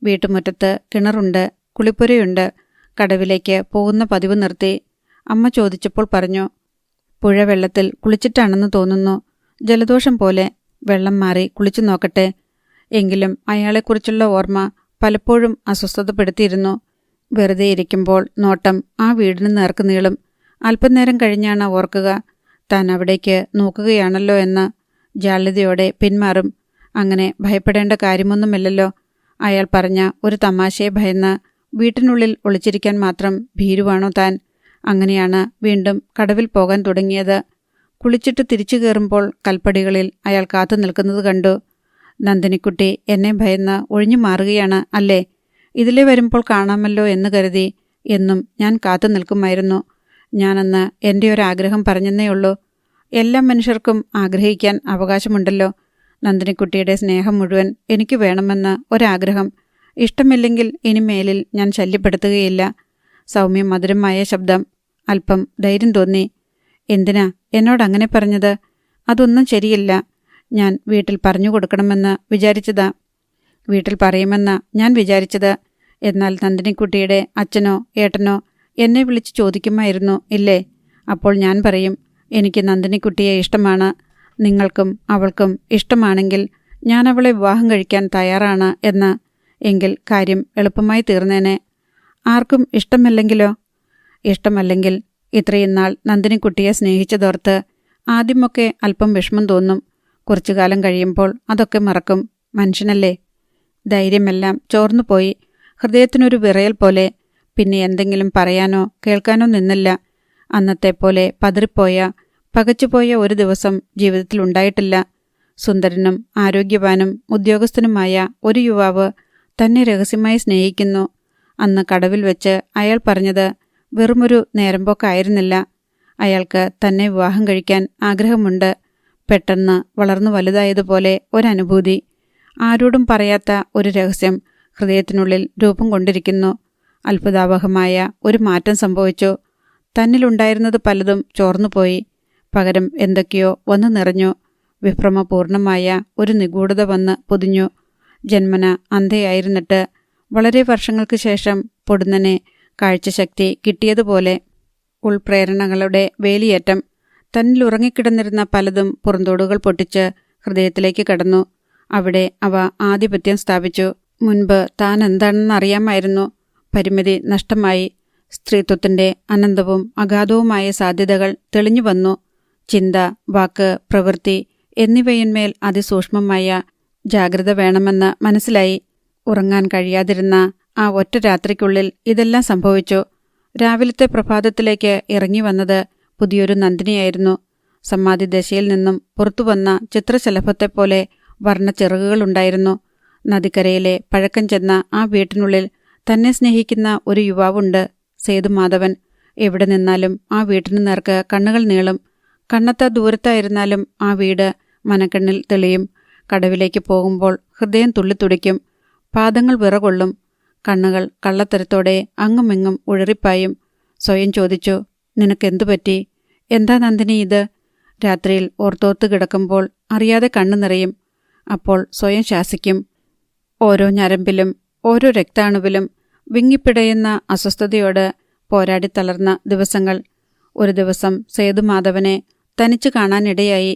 വീട്ടുമുറ്റത്ത് കിണറുണ്ട്, കുളിപ്പുരയുണ്ട്. കടവിലേക്ക് പോകുന്ന പതിവ് നിർത്തി. അമ്മ ചോദിച്ചപ്പോൾ പറഞ്ഞു, പുഴ വെള്ളത്തിൽ കുളിച്ചിട്ടാണെന്ന് തോന്നുന്നു. ജലദോഷം പോലെ. വെള്ളം മാറി കുളിച്ചു നോക്കട്ടെ. എങ്കിലും അയാളെക്കുറിച്ചുള്ള ഓർമ്മ പലപ്പോഴും അസ്വസ്ഥതപ്പെടുത്തിയിരുന്നു. വെറുതെ ഇരിക്കുമ്പോൾ നോട്ടം ആ വീടിന് നേർക്ക് നീളും. അല്പനേരം കഴിഞ്ഞാണ് ഓർക്കുക, താൻ അവിടേക്ക് നോക്കുകയാണല്ലോ എന്ന്. ജാള്യതയോടെ പിന്മാറും. അങ്ങനെ ഭയപ്പെടേണ്ട കാര്യമൊന്നുമില്ലല്ലോ. അയാൾ പറഞ്ഞ ഒരു തമാശയെ ഭയന്ന് വീട്ടിനുള്ളിൽ ഒളിച്ചിരിക്കാൻ മാത്രം ഭീരുവാണോ താൻ? അങ്ങനെയാണ് വീണ്ടും കടവിൽ പോകാൻ തുടങ്ങിയത്. കുളിച്ചിട്ട് തിരിച്ചു കയറുമ്പോൾ കൽപ്പടികളിൽ അയാൾ കാത്തു നിൽക്കുന്നത് കണ്ടു. നന്ദിനിക്കുട്ടി എന്നെ ഭയന്ന് ഒഴിഞ്ഞു മാറുകയാണ് അല്ലേ? ഇതിലെ വരുമ്പോൾ കാണാമല്ലോ എന്ന് കരുതി എന്നും ഞാൻ കാത്തു നിൽക്കുമായിരുന്നു. ഞാനന്ന് എൻ്റെ ഒരാഗ്രഹം പറഞ്ഞെന്നേയുള്ളൂ. എല്ലാ മനുഷ്യർക്കും ആഗ്രഹിക്കാൻ അവകാശമുണ്ടല്ലോ. നന്ദിനിക്കുട്ടിയുടെ സ്നേഹം മുഴുവൻ എനിക്ക് വേണമെന്ന് ഒരാഗ്രഹം. ഇഷ്ടമില്ലെങ്കിൽ ഇനിമേലിൽ ഞാൻ ശല്യപ്പെടുത്തുകയില്ല. സൗമ്യം മധുരമായ ശബ്ദം. അല്പം ധൈര്യം തോന്നി. എന്തിനാ എന്നോടങ്ങനെ പറഞ്ഞത്? അതൊന്നും ശരിയില്ല. ഞാൻ വീട്ടിൽ പറഞ്ഞു കൊടുക്കണമെന്ന് വിചാരിച്ചതാ. വീട്ടിൽ പറയുമെന്നാ ഞാൻ വിചാരിച്ചത്. എന്നാൽ നന്ദിനിക്കുട്ടിയുടെ അച്ഛനോ ഏട്ടനോ എന്നെ വിളിച്ച് ചോദിക്കുമായിരുന്നു ഇല്ലേ? അപ്പോൾ ഞാൻ പറയും, എനിക്ക് നന്ദിനിക്കുട്ടിയെ ഇഷ്ടമാണ്. നിങ്ങൾക്കും അവൾക്കും ഇഷ്ടമാണെങ്കിൽ ഞാൻ അവളെ വിവാഹം കഴിക്കാൻ തയ്യാറാണ് എന്ന്. എങ്കിൽ കാര്യം എളുപ്പമായി തീർന്നേനെ. ആർക്കും ഇഷ്ടമല്ലെങ്കിലോ? ഇഷ്ടമല്ലെങ്കിൽ ഇത്രയും നാൾ നന്ദിനിക്കുട്ടിയെ സ്നേഹിച്ചതോർത്ത് ആദ്യമൊക്കെ അല്പം വിഷമം തോന്നും. കുറച്ചുകാലം കഴിയുമ്പോൾ അതൊക്കെ മറക്കും. മനുഷ്യനല്ലേ. ധൈര്യമെല്ലാം ചോർന്നുപോയി. ഹൃദയത്തിനൊരു വിറയൽ പോലെ. പിന്നെ എന്തെങ്കിലും പറയാനോ കേൾക്കാനോ നിന്നില്ല. അന്നത്തെപ്പോലെ പതറിപ്പോയ, പകച്ചുപോയ ഒരു ദിവസം ജീവിതത്തിലുണ്ടായിട്ടില്ല. സുന്ദരനും ആരോഗ്യവാനും ഉദ്യോഗസ്ഥനുമായ ഒരു യുവാവ് തന്നെ രഹസ്യമായി സ്നേഹിക്കുന്നു. അന്ന് കടവിൽ വെച്ച് അയാൾ പറഞ്ഞത് വെറുമൊരു നേരമ്പോക്കായിരുന്നില്ല. അയാൾക്ക് തന്നെ വിവാഹം കഴിക്കാൻ ആഗ്രഹമുണ്ട്. പെട്ടെന്ന് വളർന്നു വലുതായതുപോലെ ഒരനുഭൂതി. ആരോടും പറയാത്ത ഒരു രഹസ്യം ഹൃദയത്തിനുള്ളിൽ രൂപം കൊണ്ടിരിക്കുന്നു. അത്ഭുതാവഹമായ ഒരു മാറ്റം സംഭവിച്ചു. തന്നിലുണ്ടായിരുന്നത് പലതും ചോർന്നുപോയി. പകരം എന്തൊക്കെയോ വന്നു നിറഞ്ഞു. വിഭ്രമപൂർണമായ ഒരു നിഗൂഢത വന്ന് പൊതിഞ്ഞു. ജന്മന അന്ധയായിരുന്നിട്ട് വളരെ വർഷങ്ങൾക്ക് ശേഷം പൊടുന്നനെ കാഴ്ചശക്തി കിട്ടിയതുപോലെ ഉൾപ്രേരണകളുടെ വേലിയേറ്റം. തന്നിൽ ഉറങ്ങിക്കിടന്നിരുന്ന പലതും പുറന്തോടുകൾ പൊട്ടിച്ച് ഹൃദയത്തിലേക്ക് കടന്നു. അവിടെ അവ ആധിപത്യം സ്ഥാപിച്ചു. മുൻപ് താൻ എന്താണെന്നറിയാമായിരുന്നു. പരിമിതി നഷ്ടമായി. സ്ത്രീത്വത്തിൻ്റെ അനന്തവും അഗാധവുമായ സാധ്യതകൾ തെളിഞ്ഞു വന്നു. ചിന്ത, വാക്ക്, പ്രവൃത്തി എന്നിവയിന്മേൽ അതിസൂക്ഷ്മമായ ജാഗ്രത വേണമെന്ന് മനസ്സിലായി. ഉറങ്ങാൻ കഴിയാതിരുന്ന ആ ഒറ്റ രാത്രിക്കുള്ളിൽ ഇതെല്ലാം സംഭവിച്ചു. രാവിലത്തെ പ്രഭാതത്തിലേക്ക് ഇറങ്ങി വന്നത് പുതിയൊരു നന്ദിനിയായിരുന്നു. സമാധിദശയിൽ നിന്നും പുറത്തുവന്ന ചിത്രശലഭത്തെപ്പോലെ വർണ്ണച്ചിറകുകളുണ്ടായിരുന്നു. നദിക്കരയിലെ പഴക്കം ചെന്ന ആ വീട്ടിനുള്ളിൽ തന്നെ സ്നേഹിക്കുന്ന ഒരു യുവാവുണ്ട്, സേതുമാധവൻ. എവിടെ നിന്നാലും ആ വീട്ടിനു നേർക്ക് കണ്ണുകൾ നീളും. കണ്ണത്ത ദൂരത്തായിരുന്നാലും ആ വീട് മനക്കണ്ണിൽ തെളിയും. കടവിലേക്ക് പോകുമ്പോൾ ഹൃദയം തുള്ളിത്തുടിക്കും. പാദങ്ങൾ വിറകൊള്ളും. കണ്ണുകൾ കള്ളത്തരത്തോടെ അങ്ങുമിങ്ങും ഉഴറിപ്പായും. സ്വയം ചോദിച്ചു, നിനക്കെന്തു പറ്റി? എന്താ നന്ദിനി ഇത്? രാത്രിയിൽ ഓർത്തോർത്ത് കിടക്കുമ്പോൾ അറിയാതെ കണ്ണു നിറയും. അപ്പോൾ സ്വയം ശാസിക്കും. ഓരോ ഞരമ്പിലും ഓരോ രക്താണുവിലും വിങ്ങിപ്പിടയുന്ന അസ്വസ്ഥതയോട് പോരാടി തളർന്ന ദിവസങ്ങൾ. ഒരു ദിവസം സേതുമാധവനെ തനിച്ചു കാണാനിടയായി.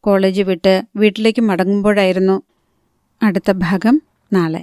കോളേജ് വിട്ട് വീട്ടിലേക്ക് മടങ്ങുമ്പോഴായിരുന്നു. അടുത്ത ഭാഗം നാളെ.